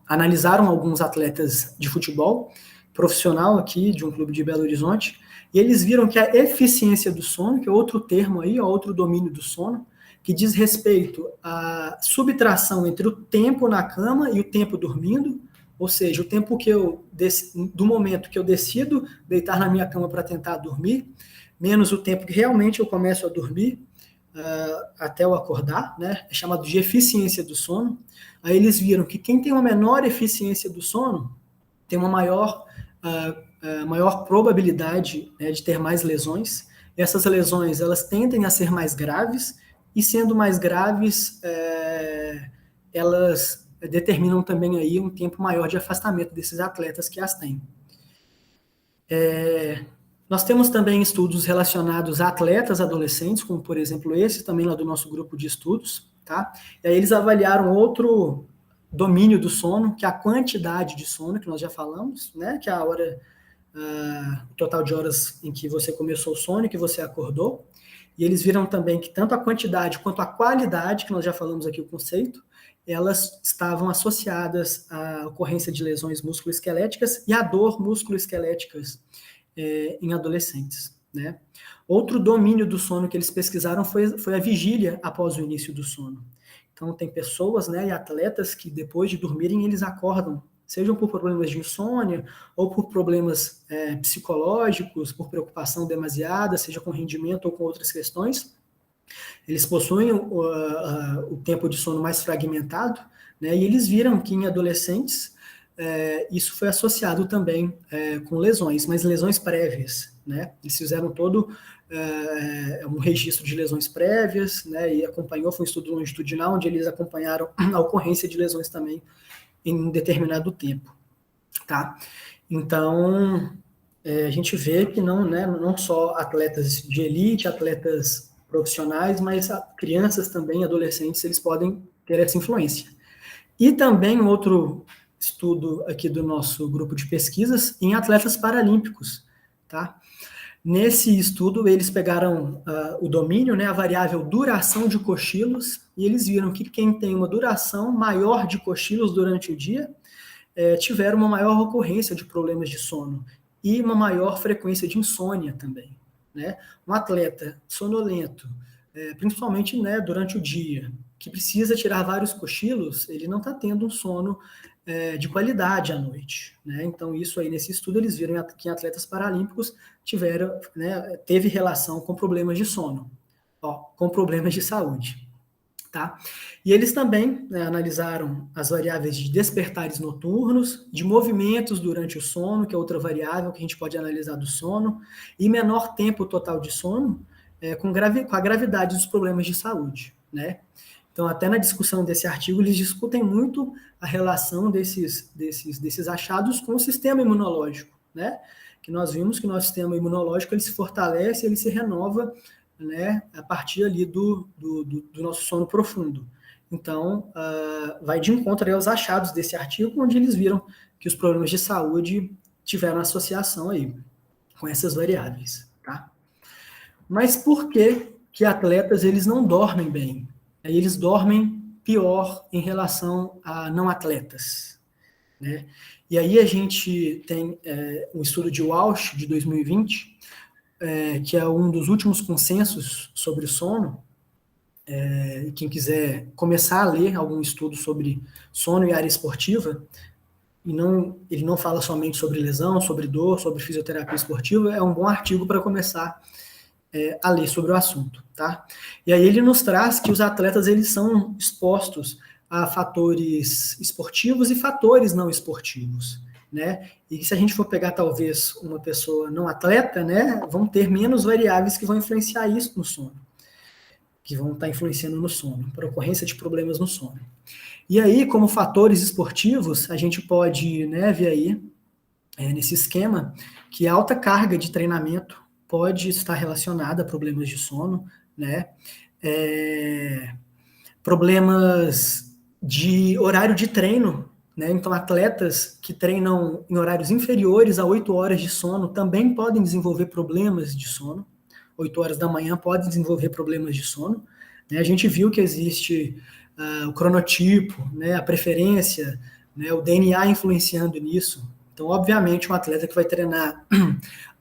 analisaram alguns atletas de futebol profissional aqui de um clube de Belo Horizonte, e eles viram que a eficiência do sono, que é outro termo aí, outro domínio do sono, que diz respeito à subtração entre o tempo na cama e o tempo dormindo, ou seja, o tempo do momento que eu decido deitar na minha cama para tentar dormir, menos o tempo que realmente eu começo a dormir até eu acordar, né? É chamado de eficiência do sono. Aí eles viram que quem tem uma menor eficiência do sono tem uma maior probabilidade, né, de ter mais lesões. Essas lesões, elas tendem a ser mais graves, e sendo mais graves, elas determinam também aí um tempo maior de afastamento desses atletas que as têm. Nós temos também estudos relacionados a atletas adolescentes, como por exemplo esse, também lá do nosso grupo de estudos, tá? E aí eles avaliaram outro domínio do sono, que é a quantidade de sono, que nós já falamos, né? Que é a hora, o total de horas em que você começou o sono e que você acordou. E eles viram também que tanto a quantidade quanto a qualidade, que nós já falamos aqui o conceito, elas estavam associadas à ocorrência de lesões musculoesqueléticas e à dor musculoesqueléticas em adolescentes, né? Outro domínio do sono que eles pesquisaram foi a vigília após o início do sono. Então, tem pessoas, né, e atletas que depois de dormirem, eles acordam, sejam por problemas de insônia ou por problemas psicológicos, por preocupação demasiada, seja com rendimento ou com outras questões. Eles possuem o tempo de sono mais fragmentado, né, e eles viram que em adolescentes isso foi associado também com lesões, mas lesões prévias, né? Eles fizeram todo um registro de lesões prévias, né, e foi um estudo longitudinal onde eles acompanharam a ocorrência de lesões também em um determinado tempo, tá? Então, a gente vê que não só atletas de elite, atletas profissionais, mas crianças também, adolescentes, eles podem ter essa influência. E também outro estudo aqui do nosso grupo de pesquisas em atletas paralímpicos, tá? Nesse estudo, eles pegaram o domínio, né, a variável duração de cochilos, e eles viram que quem tem uma duração maior de cochilos durante o dia tiveram uma maior ocorrência de problemas de sono e uma maior frequência de insônia também, né? Um atleta sonolento, principalmente, né, durante o dia, que precisa tirar vários cochilos, ele não está tendo um sono de qualidade à noite, né? Então, isso aí, nesse estudo, eles viram que atletas paralímpicos teve relação com problemas de sono, com problemas de saúde, tá? E eles também analisaram as variáveis de despertares noturnos, de movimentos durante o sono, que é outra variável que a gente pode analisar do sono, e menor tempo total de sono, com a gravidade dos problemas de saúde, né? Então, até na discussão desse artigo, eles discutem muito a relação desses achados com o sistema imunológico, né? Que nós vimos que o nosso sistema imunológico ele se fortalece, ele se renova né, a partir ali do nosso sono profundo. Então, vai de encontro aos achados desse artigo, onde eles viram que os problemas de saúde tiveram associação aí com essas variáveis, tá? Mas por que atletas eles não dormem bem? Eles dormem pior em relação a não atletas, né? E aí a gente tem um estudo de Walsh, de 2020, que é um dos últimos consensos sobre o sono. Quem quiser começar a ler algum estudo sobre sono e área esportiva, ele não fala somente sobre lesão, sobre dor, sobre fisioterapia esportiva, é um bom artigo para começar a ler sobre o assunto, tá? E aí ele nos traz que os atletas eles são expostos a fatores esportivos e fatores não esportivos, né? E se a gente for pegar talvez uma pessoa não atleta, né, vão ter menos variáveis que vão influenciar isso no sono, que vão estar influenciando no sono, por ocorrência de problemas no sono. E aí, como fatores esportivos, a gente pode, né, ver aí, nesse esquema, que a alta carga de treinamento pode estar relacionada a problemas de sono, né? Problemas de horário de treino, né? Então, atletas que treinam em horários inferiores a 8 horas de sono também podem desenvolver problemas de sono. 8 horas da manhã podem desenvolver problemas de sono. Né? A gente viu que existe o cronotipo, né? A preferência, né? O DNA influenciando nisso. Então, obviamente, um atleta que vai treinar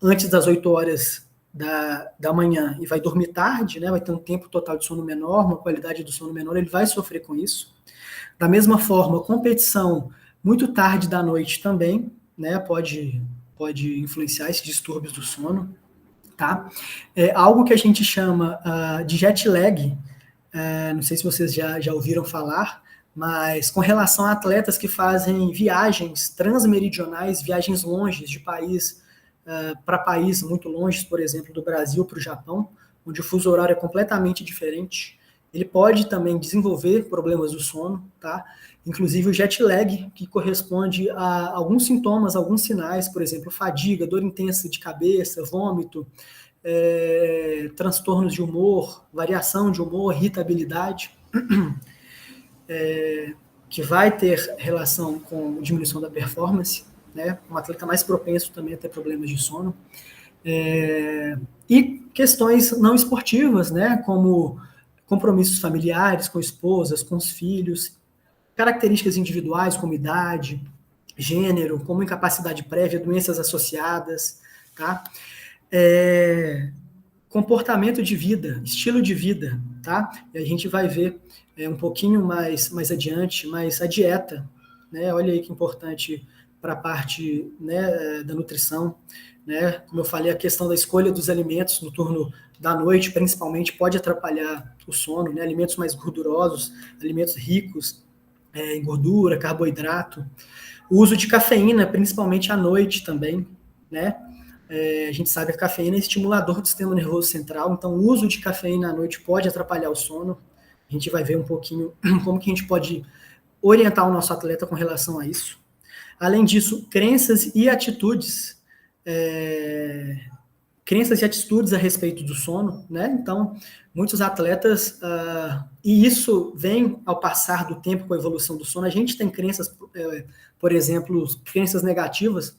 antes das 8 horas da manhã e vai dormir tarde, né? Vai ter um tempo total de sono menor, uma qualidade do sono menor, ele vai sofrer com isso. Da mesma forma, competição muito tarde da noite também, né? Pode influenciar esses distúrbios do sono. Tá? Algo que a gente chama de jet lag, não sei se vocês já ouviram falar, mas com relação a atletas que fazem viagens transmeridionais, viagens longes de país para país muito longe, por exemplo, do Brasil para o Japão, onde o fuso horário é completamente diferente, ele pode também desenvolver problemas do sono, tá? Inclusive o jet lag, que corresponde a alguns sintomas, alguns sinais, por exemplo, fadiga, dor intensa de cabeça, vômito, transtornos de humor, variação de humor, irritabilidade, que vai ter relação com diminuição da performance, né? Um atleta mais propenso também a ter problemas de sono. E questões não esportivas, né? Como compromissos familiares com esposas, com os filhos, características individuais como idade, gênero, como incapacidade prévia, doenças associadas, tá? Comportamento de vida, estilo de vida, tá? E a gente vai ver um pouquinho mais adiante, mas a dieta, né? Olha aí que importante para a parte, né, da nutrição, né? Como eu falei, a questão da escolha dos alimentos no turno da noite, principalmente, pode atrapalhar o sono, né? Alimentos mais gordurosos, alimentos ricos em gordura, carboidrato, o uso de cafeína, principalmente à noite também, né? A gente sabe que a cafeína é estimulador do sistema nervoso central, então o uso de cafeína à noite pode atrapalhar o sono. A gente vai ver um pouquinho como que a gente pode orientar o nosso atleta com relação a isso. Além disso, crenças e atitudes a respeito do sono, né? Então, muitos atletas, e isso vem ao passar do tempo com a evolução do sono, a gente tem crenças, por exemplo, crenças negativas.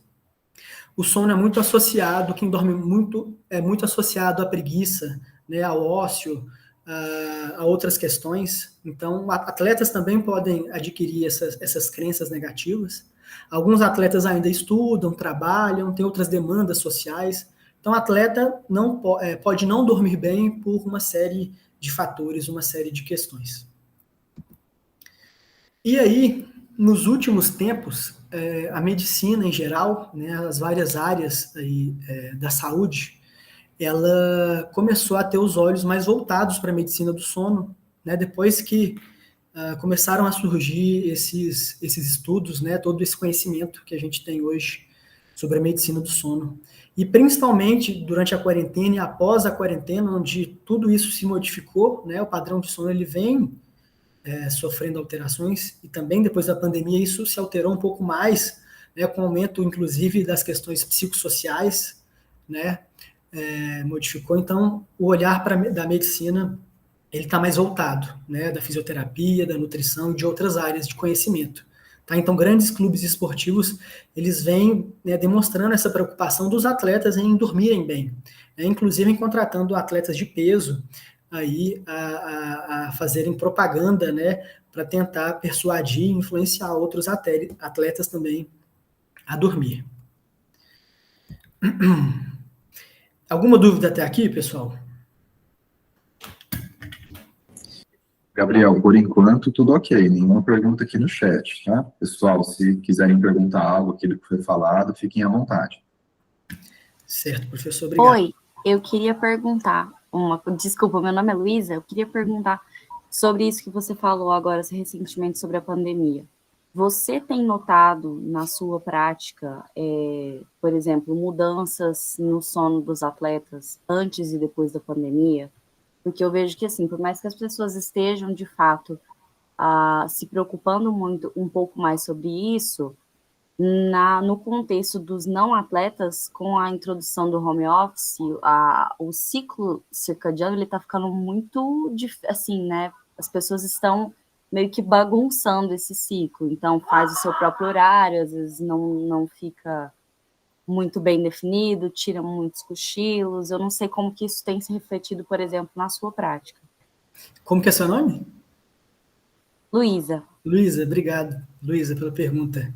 O sono é muito associado, quem dorme muito, é muito associado à preguiça, né, ao ócio, a outras questões. Então, atletas também podem adquirir essas crenças negativas. Alguns atletas ainda estudam, trabalham, têm outras demandas sociais. Então, o atleta pode não dormir bem por uma série de fatores, uma série de questões. E aí, nos últimos tempos, a medicina em geral, né, as várias áreas aí, da saúde, ela começou a ter os olhos mais voltados para a medicina do sono, né, depois que começaram a surgir esses estudos, né, todo esse conhecimento que a gente tem hoje sobre a medicina do sono. E principalmente durante a quarentena e após a quarentena, onde tudo isso se modificou, né, o padrão de sono ele vem sofrendo alterações, e também depois da pandemia isso se alterou um pouco mais, né, com o aumento, inclusive, das questões psicossociais, né, modificou, então o olhar da medicina ele está mais voltado, né, da fisioterapia, da nutrição e de outras áreas de conhecimento. Tá? Então, grandes clubes esportivos, eles vêm, né, demonstrando essa preocupação dos atletas em dormirem bem, né, inclusive em contratando atletas de peso aí a fazerem propaganda, né, para tentar persuadir e influenciar outros atletas também a dormir. Alguma dúvida até aqui, pessoal? Gabriel, por enquanto, tudo ok. Nenhuma pergunta aqui no chat, tá? Pessoal, se quiserem perguntar algo, aquilo que foi falado, fiquem à vontade. Certo, professor, obrigado. Oi, eu queria perguntar, desculpa, meu nome é Luísa, eu queria perguntar sobre isso que você falou agora recentemente sobre a pandemia. Você tem notado na sua prática, por exemplo, mudanças no sono dos atletas antes e depois da pandemia? Porque eu vejo que, assim, por mais que as pessoas estejam, de fato, se preocupando muito, um pouco mais sobre isso, no contexto dos não atletas, com a introdução do home office, o ciclo circadiano, ele está ficando muito, assim, né? As pessoas estão meio que bagunçando esse ciclo, então faz o seu próprio horário, às vezes não fica muito bem definido, tira muitos cochilos. Eu não sei como que isso tem se refletido, por exemplo, na sua prática. Como que é seu nome? Luísa. Luísa, obrigado, Luísa, pela pergunta.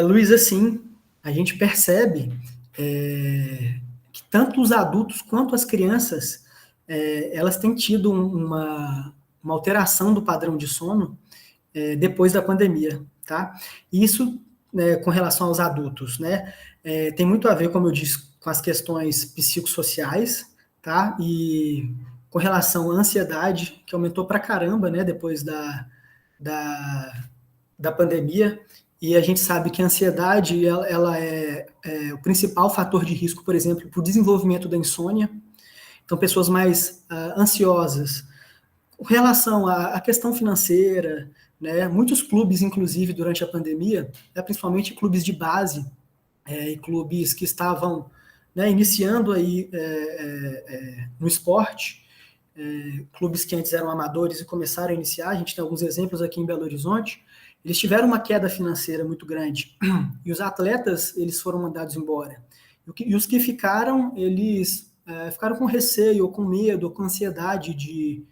Luísa, sim, a gente percebe que tanto os adultos quanto as crianças, elas têm tido uma alteração do padrão de sono depois da pandemia, tá? Isso, com relação aos adultos, né? Tem muito a ver, como eu disse, com as questões psicossociais, tá? E com relação à ansiedade, que aumentou pra caramba, né? Depois da pandemia, e a gente sabe que a ansiedade ela é o principal fator de risco, por exemplo, para o desenvolvimento da insônia. Então, pessoas mais ansiosas, com relação à questão financeira, né, muitos clubes, inclusive, durante a pandemia, principalmente clubes de base, e clubes que estavam, né, iniciando aí no esporte, clubes que antes eram amadores e começaram a iniciar, a gente tem alguns exemplos aqui em Belo Horizonte, eles tiveram uma queda financeira muito grande, e os atletas, eles foram mandados embora. E os que ficaram, eles ficaram com receio, ou com medo, ou com ansiedade de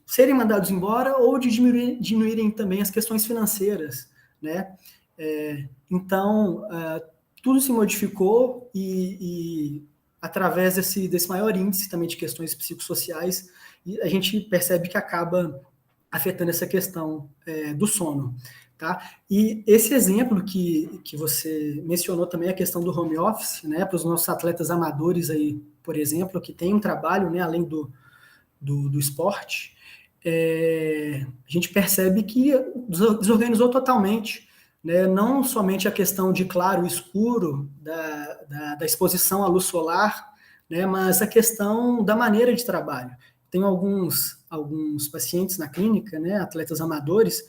serem mandados embora, ou de diminuírem também as questões financeiras, né? Então, tudo se modificou, e através desse maior índice também de questões psicossociais, a gente percebe que acaba afetando essa questão do sono, tá? E esse exemplo que você mencionou também, a questão do home office, né, para os nossos atletas amadores aí, por exemplo, que tem um trabalho, né, além do esporte, a gente percebe que desorganizou totalmente, né, não somente a questão de claro e escuro, da exposição à luz solar, né, mas a questão da maneira de trabalho. Tem alguns pacientes na clínica, né, atletas amadores,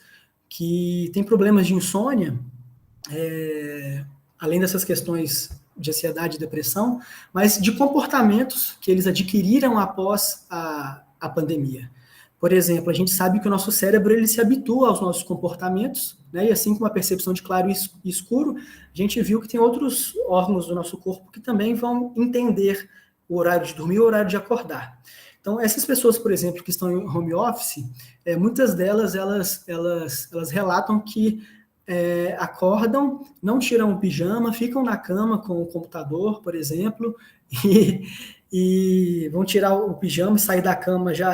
que têm problemas de insônia, além dessas questões de ansiedade e depressão, mas de comportamentos que eles adquiriram após a pandemia. Por exemplo, a gente sabe que o nosso cérebro ele se habitua aos nossos comportamentos, né, e assim como a percepção de claro e escuro, a gente viu que tem outros órgãos do nosso corpo que também vão entender o horário de dormir e o horário de acordar. Então, essas pessoas, por exemplo, que estão em home office, muitas delas, elas relatam que acordam, não tiram o pijama, ficam na cama com o computador, por exemplo, e vão tirar o pijama e sair da cama já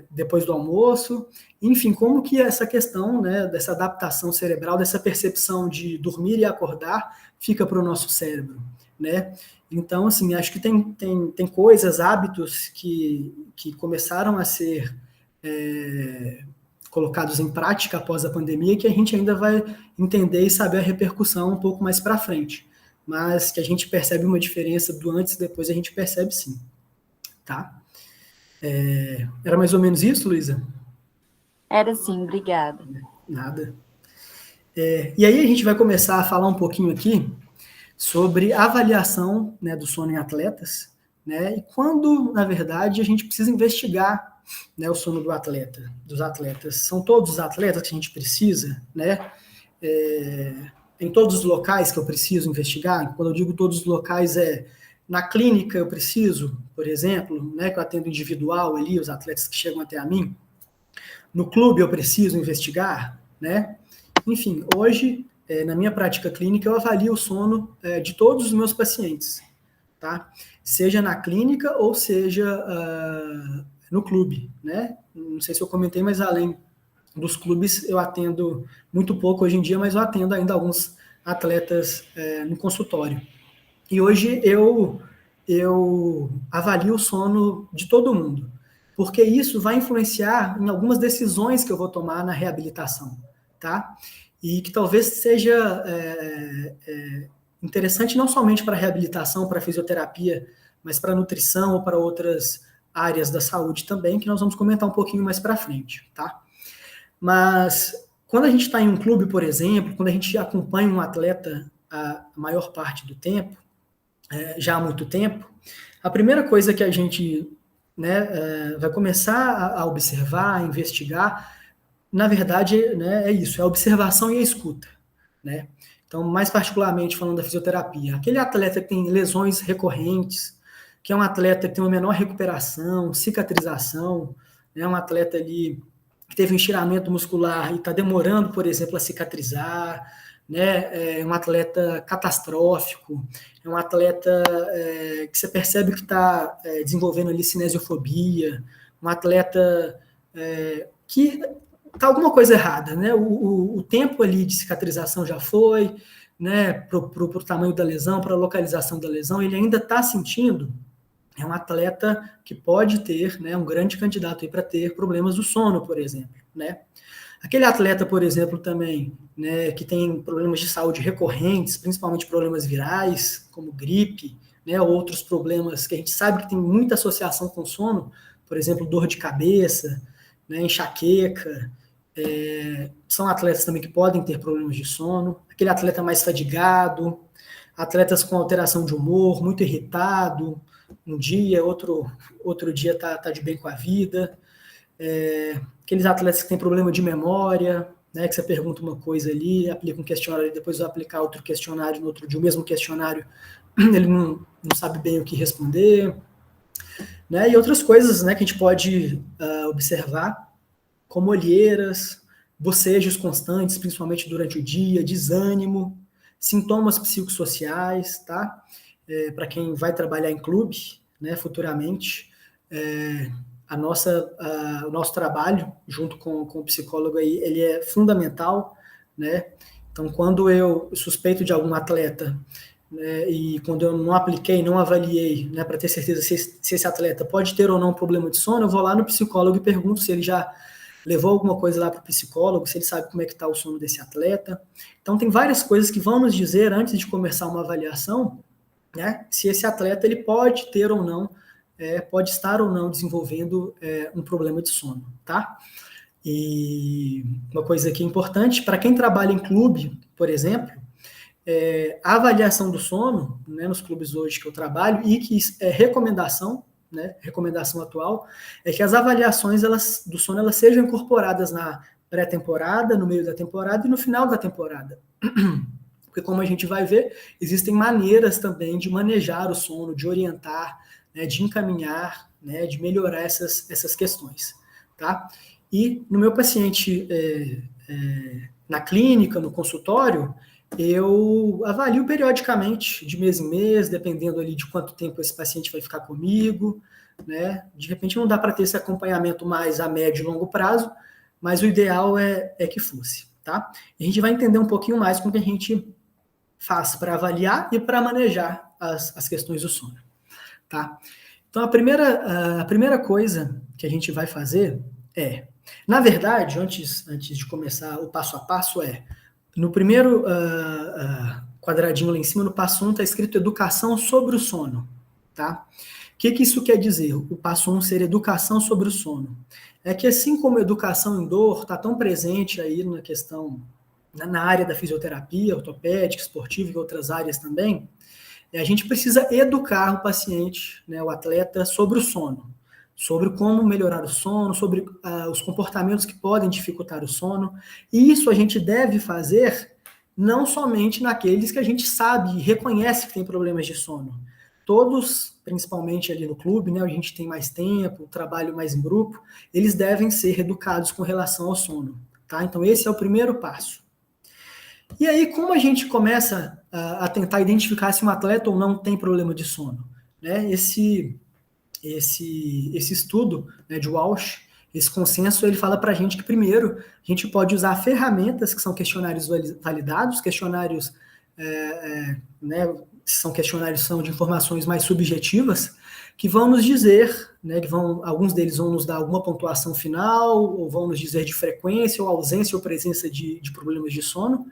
depois do almoço. Enfim, como que essa questão, né, dessa adaptação cerebral, dessa percepção de dormir e acordar, fica para o nosso cérebro, né? Então, assim, acho que tem coisas, hábitos que começaram a ser colocados em prática após a pandemia, que a gente ainda vai entender e saber a repercussão um pouco mais para frente. Mas que a gente percebe uma diferença do antes e depois, a gente percebe sim. Tá? Era mais ou menos isso, Luísa? Era sim, obrigada. Nada. E aí a gente vai começar a falar um pouquinho aqui sobre a avaliação, né, do sono em atletas, né, e quando, na verdade, a gente precisa investigar, né, o sono dos atletas. São todos os atletas que a gente precisa, né? Em todos os locais que eu preciso investigar. Quando eu digo todos os locais, na clínica eu preciso, por exemplo, né, que eu atendo individual ali, os atletas que chegam até a mim. No clube eu preciso investigar, né? Enfim, hoje, na minha prática clínica, eu avalio o sono de todos os meus pacientes, tá? Seja na clínica ou seja no clube, né? Não sei se eu comentei, mas além dos clubes eu atendo muito pouco hoje em dia, mas eu atendo ainda alguns atletas no consultório. E hoje eu avalio o sono de todo mundo, porque isso vai influenciar em algumas decisões que eu vou tomar na reabilitação, tá? E que talvez seja interessante não somente para a reabilitação, para a fisioterapia, mas para a nutrição ou para outras áreas da saúde também, que nós vamos comentar um pouquinho mais para frente, tá? Mas quando a gente está em um clube, por exemplo, quando a gente acompanha um atleta a maior parte do tempo, já há muito tempo, a primeira coisa que a gente, né, vai começar a observar, a investigar, na verdade, né, é isso, é a observação e a escuta, né? Então, mais particularmente falando da fisioterapia, aquele atleta que tem lesões recorrentes, que é um atleta que tem uma menor recuperação, cicatrização, né, um atleta ali que teve um estiramento muscular e está demorando, por exemplo, a cicatrizar, né, é um atleta catastrófico, é um atleta que você percebe que está desenvolvendo ali cinesiofobia, um atleta que está alguma coisa errada, né? O tempo ali de cicatrização já foi, né, pro tamanho da lesão, para a localização da lesão, ele ainda está sentindo. É um atleta que pode ter, né, um grande candidato para ter problemas do sono, por exemplo, né? Aquele atleta, por exemplo, também, né, que tem problemas de saúde recorrentes, principalmente problemas virais, como gripe, né, ou outros problemas que a gente sabe que tem muita associação com sono, por exemplo, dor de cabeça, né, enxaqueca, são atletas também que podem ter problemas de sono. Aquele atleta mais fadigado, atletas com alteração de humor, muito irritado, um dia, outro dia tá de bem com a vida. Aqueles atletas que têm problema de memória, né, que você pergunta uma coisa ali, aplica um questionário e depois vai aplicar outro questionário no outro dia, o mesmo questionário, ele não sabe bem o que responder, né, e outras coisas, né, que a gente pode observar, como olheiras, bocejos constantes, principalmente durante o dia, desânimo, sintomas psicossociais, tá? Para quem vai trabalhar em clube, né, futuramente, o nosso trabalho, junto com o psicólogo aí, ele é fundamental, né? Então, quando eu suspeito de algum atleta, né, e quando eu não apliquei, não avaliei, né, para ter certeza se esse atleta pode ter ou não problema de sono, eu vou lá no psicólogo e pergunto se ele já levou alguma coisa lá para o psicólogo, se ele sabe como é que está o sono desse atleta. Então, tem várias coisas que vão nos dizer, antes de começar uma avaliação, né, se esse atleta ele pode ter ou não, pode estar ou não desenvolvendo um problema de sono, tá? E uma coisa aqui importante, para quem trabalha em clube, por exemplo, a avaliação do sono, né, nos clubes hoje que eu trabalho, e que é recomendação, né, recomendação atual, é que as avaliações do sono elas sejam incorporadas na pré-temporada, no meio da temporada e no final da temporada. Porque, como a gente vai ver, existem maneiras também de manejar o sono, de orientar, né, de encaminhar, né, de melhorar essas questões, tá? E no meu paciente na clínica, no consultório, eu avalio periodicamente, de mês em mês, dependendo ali de quanto tempo esse paciente vai ficar comigo, né? De repente não dá para ter esse acompanhamento mais a médio e longo prazo, mas o ideal é que fosse, tá? E a gente vai entender um pouquinho mais como que a gente faz para avaliar e para manejar as questões do sono, tá? Então, a primeira coisa que a gente vai fazer na verdade, antes de começar o passo a passo, no primeiro quadradinho lá em cima, no passo 1, está escrito educação sobre o sono, tá? O que isso quer dizer? O passo 1 ser educação sobre o sono. É que assim como a educação em dor está tão presente aí na questão na área da fisioterapia, ortopédica, esportiva e outras áreas também, a gente precisa educar o paciente, né, o atleta, sobre o sono, sobre como melhorar o sono, sobre os comportamentos que podem dificultar o sono. E isso a gente deve fazer não somente naqueles que a gente sabe e reconhece que tem problemas de sono. Todos, principalmente ali no clube, né, a gente tem mais tempo, trabalho mais em grupo, eles devem ser educados com relação ao sono. Tá? Então, esse é o primeiro passo. E aí, como a gente começa a tentar identificar se um atleta ou não tem problema de sono? Né? Esse estudo, né, de Walsh, esse consenso, ele fala para a gente que, primeiro, a gente pode usar ferramentas que são questionários validados, questionários, né, são de informações mais subjetivas, que vão nos dizer, né, alguns deles vão nos dar alguma pontuação final, ou vão nos dizer de frequência, ou ausência ou presença de problemas de sono,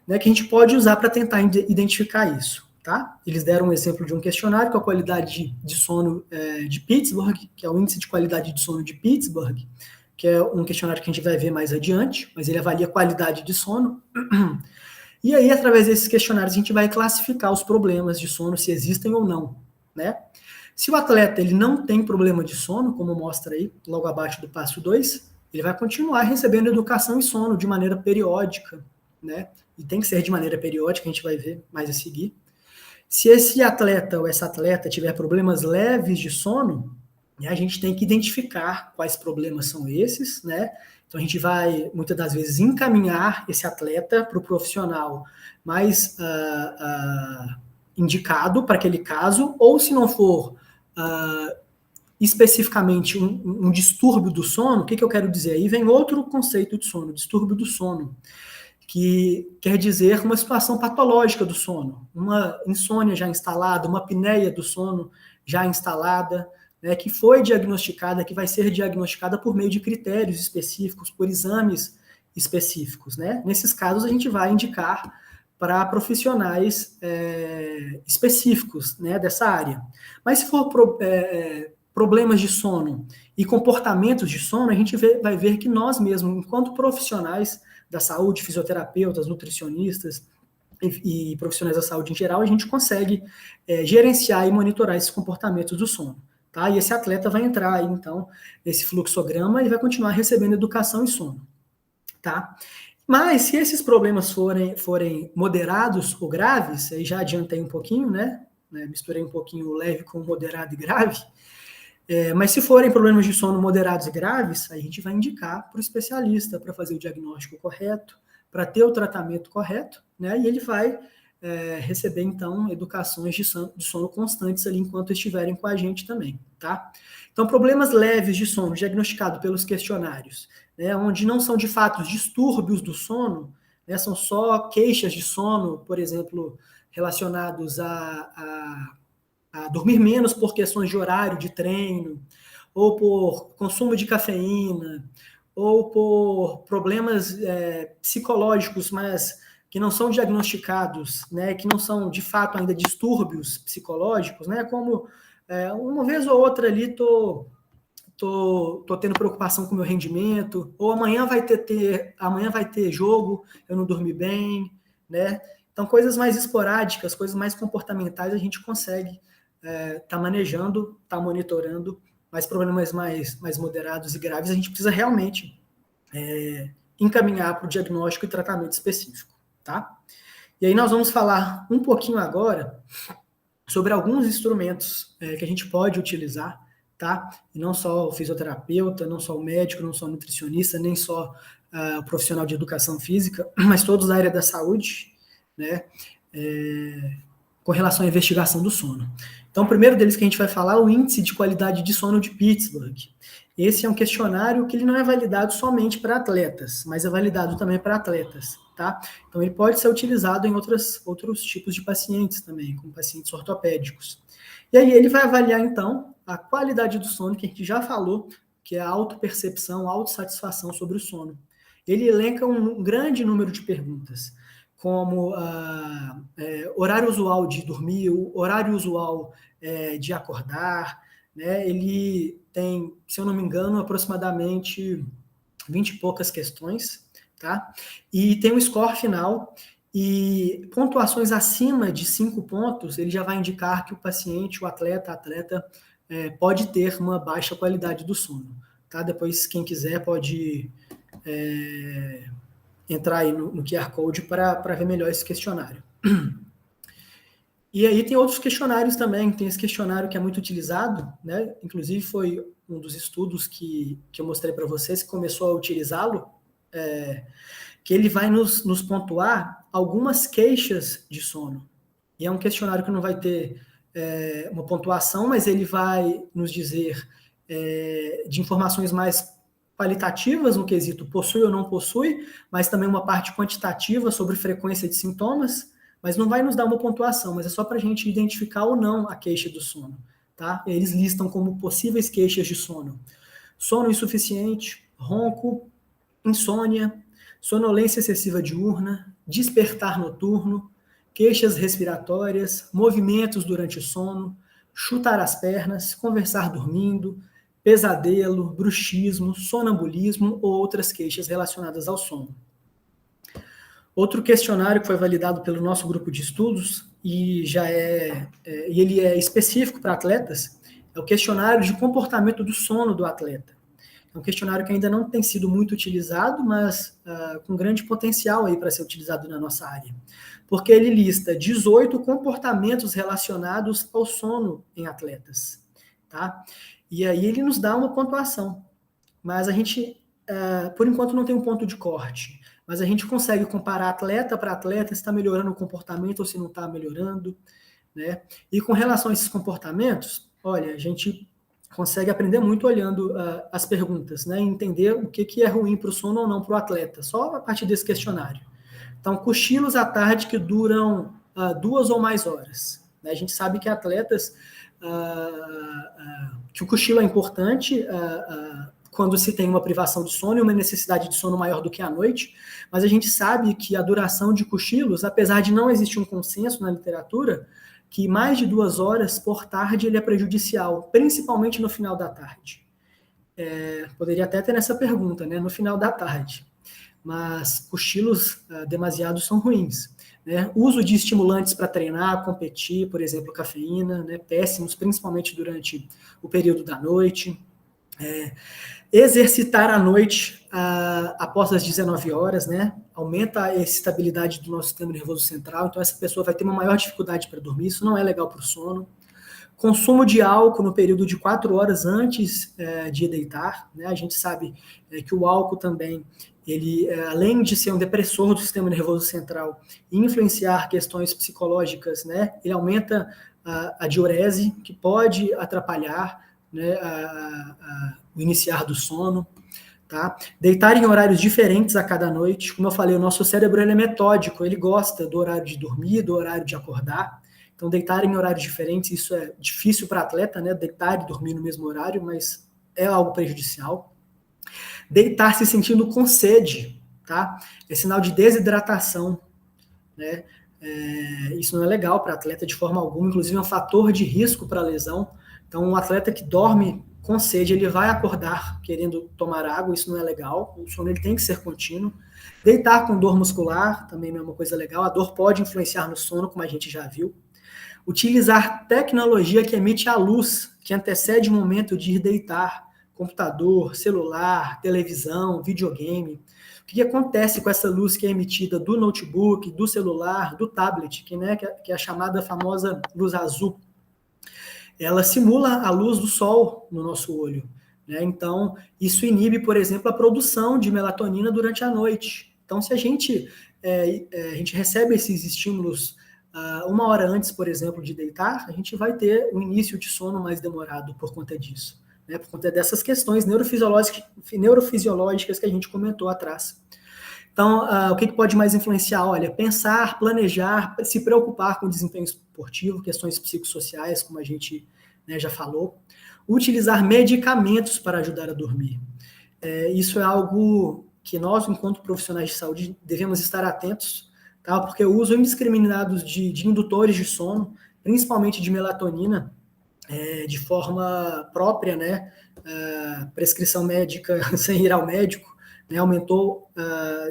né, que a gente pode usar para tentar identificar isso. Tá? Eles deram um exemplo de um questionário com a qualidade de sono de Pittsburgh, que é o índice de qualidade de sono de Pittsburgh, que é um questionário que a gente vai ver mais adiante, mas ele avalia a qualidade de sono. E aí, através desses questionários, a gente vai classificar os problemas de sono, se existem ou não. Né? Se o atleta ele não tem problema de sono, como mostra aí, logo abaixo do passo 2, ele vai continuar recebendo educação em sono de maneira periódica, né? E tem que ser de maneira periódica, a gente vai ver mais a seguir. Se esse atleta ou essa atleta tiver problemas leves de sono, né, a gente tem que identificar quais problemas são esses, né? Então a gente vai, muitas das vezes, encaminhar esse atleta para o profissional mais indicado para aquele caso, ou se não for especificamente um distúrbio do sono, o que eu quero dizer? Aí vem outro conceito de sono, distúrbio do sono, que quer dizer uma situação patológica do sono, uma insônia já instalada, uma apneia do sono já instalada, né, que foi diagnosticada, que vai ser diagnosticada por meio de critérios específicos, por exames específicos. Né? Nesses casos, a gente vai indicar para profissionais específicos, né, dessa área. Mas se for problemas de sono e comportamentos de sono, a gente vai ver que nós mesmos, enquanto profissionais da saúde, fisioterapeutas, nutricionistas e profissionais da saúde em geral, a gente consegue gerenciar e monitorar esses comportamentos do sono. Tá? E esse atleta vai entrar aí, então, nesse fluxograma e vai continuar recebendo educação em sono. Tá? Mas, se esses problemas forem moderados ou graves, aí já adiantei um pouquinho, né? Misturei um pouquinho leve com moderado e grave. Mas se forem problemas de sono moderados e graves, aí a gente vai indicar para o especialista para fazer o diagnóstico correto, para ter o tratamento correto, né? E ele vai receber, então, educações de sono constantes ali enquanto estiverem com a gente também, tá? Então, problemas leves de sono diagnosticados pelos questionários, né, onde não são, de fato, distúrbios do sono, né, são só queixas de sono, por exemplo, relacionados a dormir menos por questões de horário de treino, ou por consumo de cafeína, ou por problemas psicológicos, mas que não são diagnosticados, né, que não são, de fato, ainda distúrbios psicológicos, né, como uma vez ou outra ali tô tendo preocupação com o meu rendimento, ou amanhã vai ter jogo, eu não dormi bem, né? Então, coisas mais esporádicas, coisas mais comportamentais, a gente consegue tá manejando, tá monitorando, mas problemas mais moderados e graves, a gente precisa realmente encaminhar para o diagnóstico e tratamento específico, tá? E aí nós vamos falar um pouquinho agora sobre alguns instrumentos que a gente pode utilizar, tá? E não só o fisioterapeuta, não só o médico, não só o nutricionista, nem só o profissional de educação física, mas todos da área da saúde, né? Com relação à investigação do sono. Então, o primeiro deles que a gente vai falar é o Índice de Qualidade de Sono de Pittsburgh. Esse é um questionário que ele não é validado somente para atletas, mas é validado também para atletas, tá? Então, ele pode ser utilizado em outros tipos de pacientes também, como pacientes ortopédicos. E aí ele vai avaliar, então, a qualidade do sono, que a gente já falou, que é a autopercepção, a autossatisfação sobre o sono. Ele elenca um grande número de perguntas, como horário usual de dormir, horário usual de acordar, né? Ele tem, se eu não me engano, aproximadamente 20 e poucas questões, tá? E tem um score final, e pontuações acima de 5 pontos, ele já vai indicar que o paciente, o atleta, pode ter uma baixa qualidade do sono, tá? Depois, quem quiser pode entrar aí no QR Code para ver melhor esse questionário. E aí tem outros questionários também, tem esse questionário que é muito utilizado, né? Inclusive foi um dos estudos que eu mostrei para vocês, que começou a utilizá-lo, que ele vai nos pontuar algumas queixas de sono. E é um questionário que não vai ter uma pontuação, mas ele vai nos dizer de informações mais qualitativas no quesito possui ou não possui, mas também uma parte quantitativa sobre frequência de sintomas, mas não vai nos dar uma pontuação, mas é só para a gente identificar ou não a queixa do sono, tá? Eles listam como possíveis queixas de sono: sono insuficiente, ronco, insônia, sonolência excessiva diurna, despertar noturno, queixas respiratórias, movimentos durante o sono, chutar as pernas, conversar dormindo, pesadelo, bruxismo, sonambulismo ou outras queixas relacionadas ao sono. Outro questionário que foi validado pelo nosso grupo de estudos e ele é específico para atletas, é o questionário de comportamento do sono do atleta. É um questionário que ainda não tem sido muito utilizado, mas com grande potencial aí para ser utilizado na nossa área, porque ele lista 18 comportamentos relacionados ao sono em atletas, tá? E aí ele nos dá uma pontuação, mas a gente, por enquanto, não tem um ponto de corte, mas a gente consegue comparar atleta para atleta se está melhorando o comportamento ou se não está melhorando, né? E com relação a esses comportamentos, olha, a gente consegue aprender muito olhando as perguntas, né? Entender o que é ruim para o sono ou não para o atleta, só a partir desse questionário. Então, cochilos à tarde que duram 2 ou mais horas, né? A gente sabe que atletas, que o cochilo é importante quando se tem uma privação de sono e uma necessidade de sono maior do que à noite, mas a gente sabe que a duração de cochilos, apesar de não existir um consenso na literatura, que mais de 2 horas por tarde ele é prejudicial, principalmente no final da tarde. Poderia até ter nessa pergunta, né, no final da tarde, mas cochilos demasiados são ruins, né? Uso de estimulantes para treinar, competir, por exemplo, cafeína, né, péssimos, principalmente durante o período da noite. Exercitar à noite após as 19 horas, né? Aumenta a excitabilidade do nosso sistema nervoso central, então essa pessoa vai ter uma maior dificuldade para dormir, isso não é legal para o sono. Consumo de álcool no período de 4 horas antes de deitar, né? A gente sabe que o álcool também, ele, além de ser um depressor do sistema nervoso central e influenciar questões psicológicas, né? Ele aumenta a diurese, que pode atrapalhar, né, o iniciar do sono, tá? Deitar em horários diferentes a cada noite. Como eu falei, o nosso cérebro ele é metódico, ele gosta do horário de dormir, do horário de acordar. Então, deitar em horários diferentes, isso é difícil para atleta, né? Deitar e dormir no mesmo horário, mas é algo prejudicial. Deitar se sentindo com sede, tá? É sinal de desidratação, né? Isso não é legal para atleta de forma alguma, inclusive é um fator de risco para lesão. Então, um atleta que dorme com sede, ele vai acordar querendo tomar água, isso não é legal, o sono ele tem que ser contínuo. Deitar com dor muscular também não é uma coisa legal, a dor pode influenciar no sono, como a gente já viu. Utilizar tecnologia que emite a luz, que antecede o momento de ir deitar, computador, celular, televisão, videogame. O que acontece com essa luz que é emitida do notebook, do celular, do tablet, que é a chamada famosa luz azul? Ela simula a luz do sol no nosso olho, né? Então, isso inibe, por exemplo, a produção de melatonina durante a noite. Então, se a gente recebe esses estímulos 1 hora antes, por exemplo, de deitar, a gente vai ter um início de sono mais demorado por conta disso, né? Por conta dessas questões neurofisiológicas que a gente comentou atrás. Então, o que pode mais influenciar? Olha, pensar, planejar, se preocupar com o desempenho esportivo, questões psicossociais, como a gente, né, já falou. Utilizar medicamentos para ajudar a dormir. Isso é algo que nós, enquanto profissionais de saúde, devemos estar atentos, tá? Porque o uso indiscriminado de indutores de sono, principalmente de melatonina, de forma própria, né, prescrição médica sem ir ao médico, né, aumentou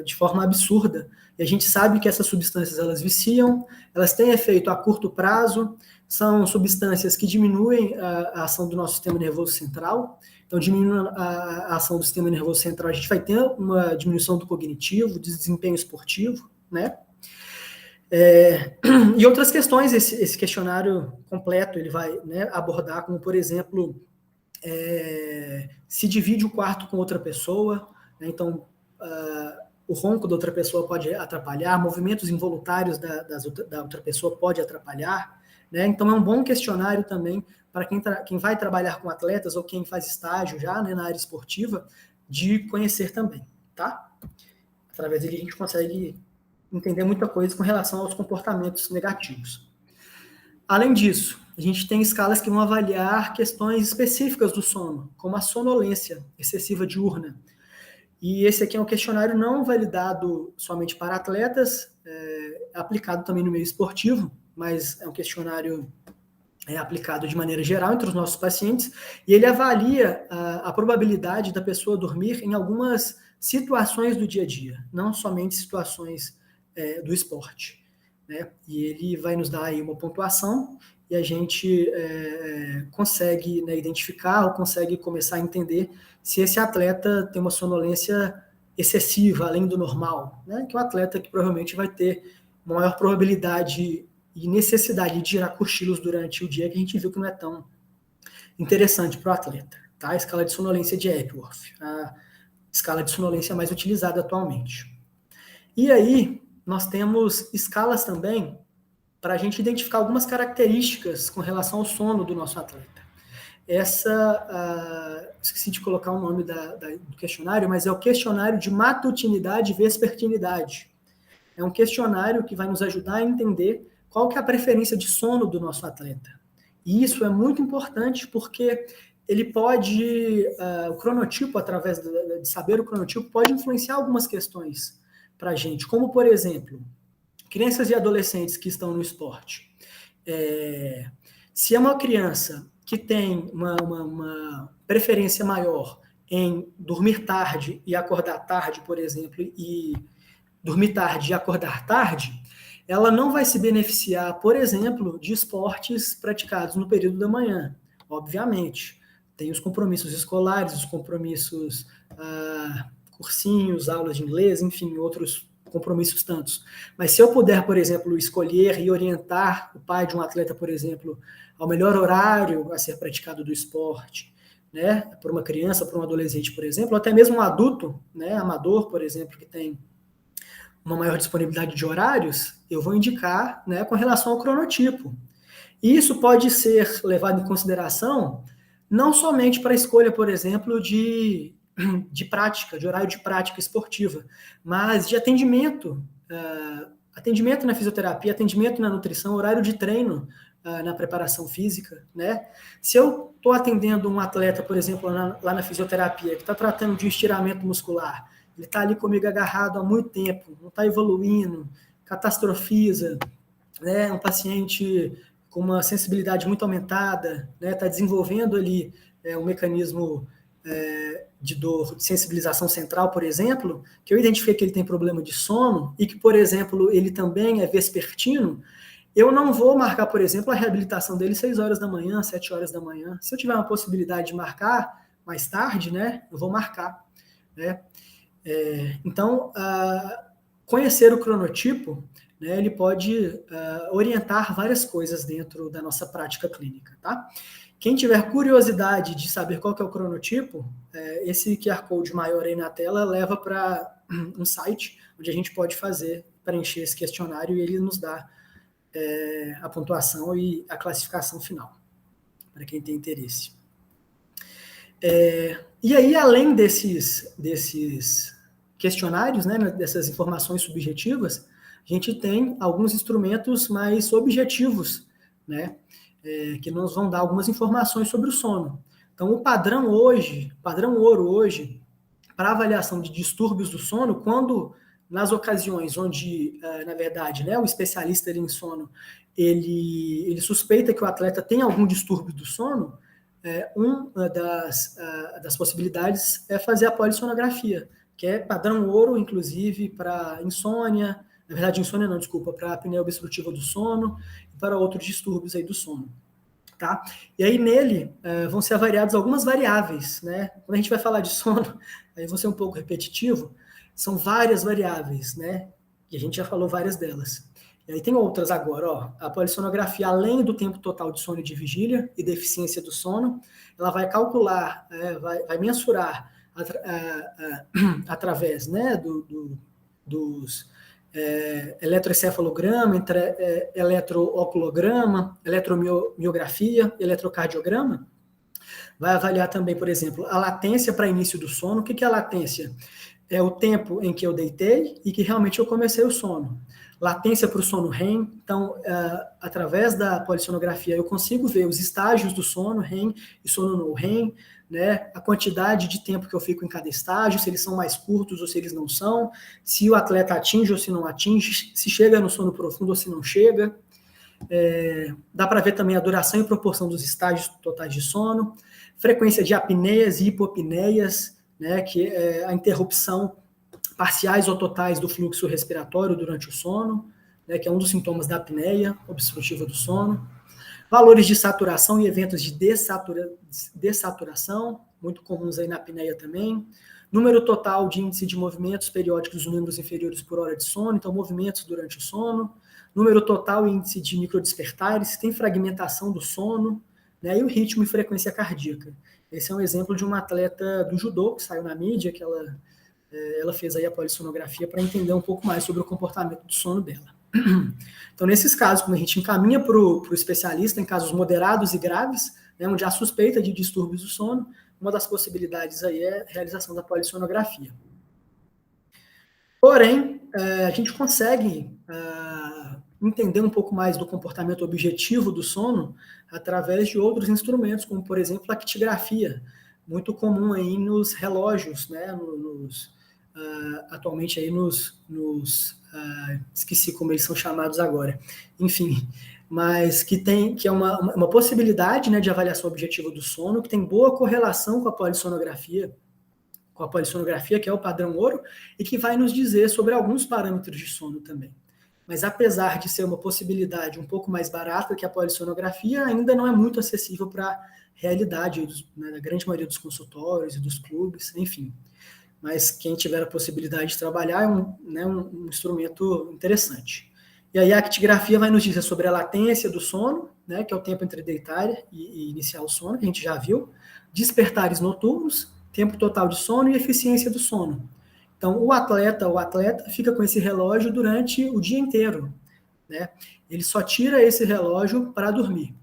de forma absurda. E a gente sabe que essas substâncias, elas viciam, elas têm efeito a curto prazo, são substâncias que diminuem a ação do nosso sistema nervoso central. Então, diminuindo a ação do sistema nervoso central, a gente vai ter uma diminuição do cognitivo, do desempenho esportivo, né? E outras questões, esse questionário completo, ele vai, né, abordar, como, por exemplo, se divide o quarto com outra pessoa, né? Então, o ronco da outra pessoa pode atrapalhar, movimentos involuntários da outra pessoa pode atrapalhar, né? Então, é um bom questionário também para quem vai trabalhar com atletas ou quem faz estágio já, né, na área esportiva, de conhecer também, tá? Através dele a gente consegue entender muita coisa com relação aos comportamentos negativos. Além disso, a gente tem escalas que vão avaliar questões específicas do sono, como a sonolência excessiva diurna. E esse aqui é um questionário não validado somente para atletas, aplicado também no meio esportivo, mas é um questionário aplicado de maneira geral entre os nossos pacientes, e ele avalia a probabilidade da pessoa dormir em algumas situações do dia a dia, não somente situações do esporte, né? E ele vai nos dar aí uma pontuação e a gente consegue, né, identificar ou consegue começar a entender se esse atleta tem uma sonolência excessiva, além do normal, né? Que é um atleta que provavelmente vai ter maior probabilidade e necessidade de tirar cochilos durante o dia, que a gente viu que não é tão interessante para o atleta, tá? A escala de sonolência de Epworth, a escala de sonolência mais utilizada atualmente. E aí, nós temos escalas também para a gente identificar algumas características com relação ao sono do nosso atleta. Esqueci de colocar o nome do questionário, mas é o questionário de matutinidade e vespertinidade. É um questionário que vai nos ajudar a entender qual que é a preferência de sono do nosso atleta. E isso é muito importante porque ele pode, o cronotipo, através de saber o cronotipo, pode influenciar algumas questões para a gente, como, por exemplo, crianças e adolescentes que estão no esporte. Se é uma criança que tem uma preferência maior em dormir tarde e acordar tarde, por exemplo, e dormir tarde e acordar tarde, ela não vai se beneficiar, por exemplo, de esportes praticados no período da manhã, obviamente. Tem os compromissos escolares, os compromissos cursinhos, aulas de inglês, enfim, outros compromissos tantos. Mas se eu puder, por exemplo, escolher e orientar o pai de um atleta, por exemplo, ao melhor horário a ser praticado do esporte, né, por uma criança, por um adolescente, por exemplo, ou até mesmo um adulto, né, amador, por exemplo, que tem uma maior disponibilidade de horários, eu vou indicar, né, com relação ao cronotipo. E isso pode ser levado em consideração não somente para a escolha, por exemplo, de prática, de horário de prática esportiva, mas de atendimento, atendimento na fisioterapia, atendimento na nutrição, horário de treino na preparação física, né? Se eu estou atendendo um atleta, por exemplo, lá na fisioterapia, que está tratando de estiramento muscular, ele está ali comigo agarrado há muito tempo, não está evoluindo, catastrofiza, né? Um paciente com uma sensibilidade muito aumentada, né? Está desenvolvendo ali um mecanismo de dor, de sensibilização central, por exemplo, que eu identifiquei que ele tem problema de sono e que, por exemplo, ele também é vespertino, eu não vou marcar, por exemplo, a reabilitação dele 6 horas da manhã, 7 horas da manhã. Se eu tiver uma possibilidade de marcar mais tarde, né, eu vou marcar, né? Então, conhecer o cronotipo, né, ele pode orientar várias coisas dentro da nossa prática clínica, tá? Quem tiver curiosidade de saber qual que é o cronotipo, esse QR Code maior aí na tela leva para um site onde a gente pode preencher esse questionário e ele nos dá a pontuação e a classificação final, para quem tem interesse. E aí, além desses questionários, né, dessas informações subjetivas, a gente tem alguns instrumentos mais objetivos, né, que nos vão dar algumas informações sobre o sono. Então, o padrão ouro hoje, para avaliação de distúrbios do sono, quando nas ocasiões onde, na verdade, né, o especialista em sono, ele suspeita que o atleta tem algum distúrbio do sono, uma das possibilidades é fazer a polissonografia, que é padrão ouro, inclusive, para insônia, na verdade, insônia não, desculpa, para apneia obstrutiva do sono e para outros distúrbios aí do sono. Tá? E aí nele vão ser avaliadas algumas variáveis, né? Quando a gente vai falar de sono, aí vou ser um pouco repetitivo, são várias variáveis, né? E a gente já falou várias delas. E aí tem outras agora, ó. A polissonografia, além do tempo total de sono e de vigília e deficiência do sono, ela vai calcular, vai mensurar através, né, dos eletroencefalograma, eletrooculograma, eletromiografia, eletrocardiograma. Vai avaliar também, por exemplo, a latência para início do sono. O que é a latência? É o tempo em que eu deitei e que realmente eu comecei o sono. Latência para o sono REM. Então, através da polissonografia, eu consigo ver os estágios do sono REM e sono no REM, né? A quantidade de tempo que eu fico em cada estágio, se eles são mais curtos ou se eles não são, se o atleta atinge ou se não atinge, se chega no sono profundo ou se não chega. Dá para ver também a duração e proporção dos estágios totais de sono, frequência de apneias e hipopneias, né, que é a interrupção parciais ou totais do fluxo respiratório durante o sono, né, que é um dos sintomas da apneia obstrutiva do sono. Valores de saturação e eventos de dessaturação, muito comuns aí na apneia também. Número total de índice de movimentos periódicos dos membros inferiores por hora de sono, então movimentos durante o sono. Número total e índice de microdespertares, tem fragmentação do sono, né, e o ritmo e frequência cardíaca. Esse é um exemplo de uma atleta do judô, que saiu na mídia, que ela fez aí a polissonografia para entender um pouco mais sobre o comportamento do sono dela. Então, nesses casos, quando a gente encaminha para o especialista, em casos moderados e graves, né, onde há suspeita de distúrbios do sono, uma das possibilidades aí é a realização da polissonografia. Porém, a gente consegue entender um pouco mais do comportamento objetivo do sono através de outros instrumentos, como, por exemplo, a actigrafia, muito comum aí nos relógios, né, atualmente aí esqueci como eles são chamados agora, enfim, mas que é uma possibilidade, né, de avaliação objetiva do sono, que tem boa correlação com a polissonografia, que é o padrão ouro, e que vai nos dizer sobre alguns parâmetros de sono também. Mas apesar de ser uma possibilidade um pouco mais barata que a polissonografia, ainda não é muito acessível para a realidade, né, da grande maioria dos consultórios e dos clubes, enfim. Mas quem tiver a possibilidade de trabalhar é um instrumento interessante. E aí a actigrafia vai nos dizer sobre a latência do sono, né, que é o tempo entre deitar e iniciar o sono, que a gente já viu, despertares noturnos, tempo total de sono e eficiência do sono. Então, o atleta fica com esse relógio durante o dia inteiro, né? Ele só tira esse relógio para dormir.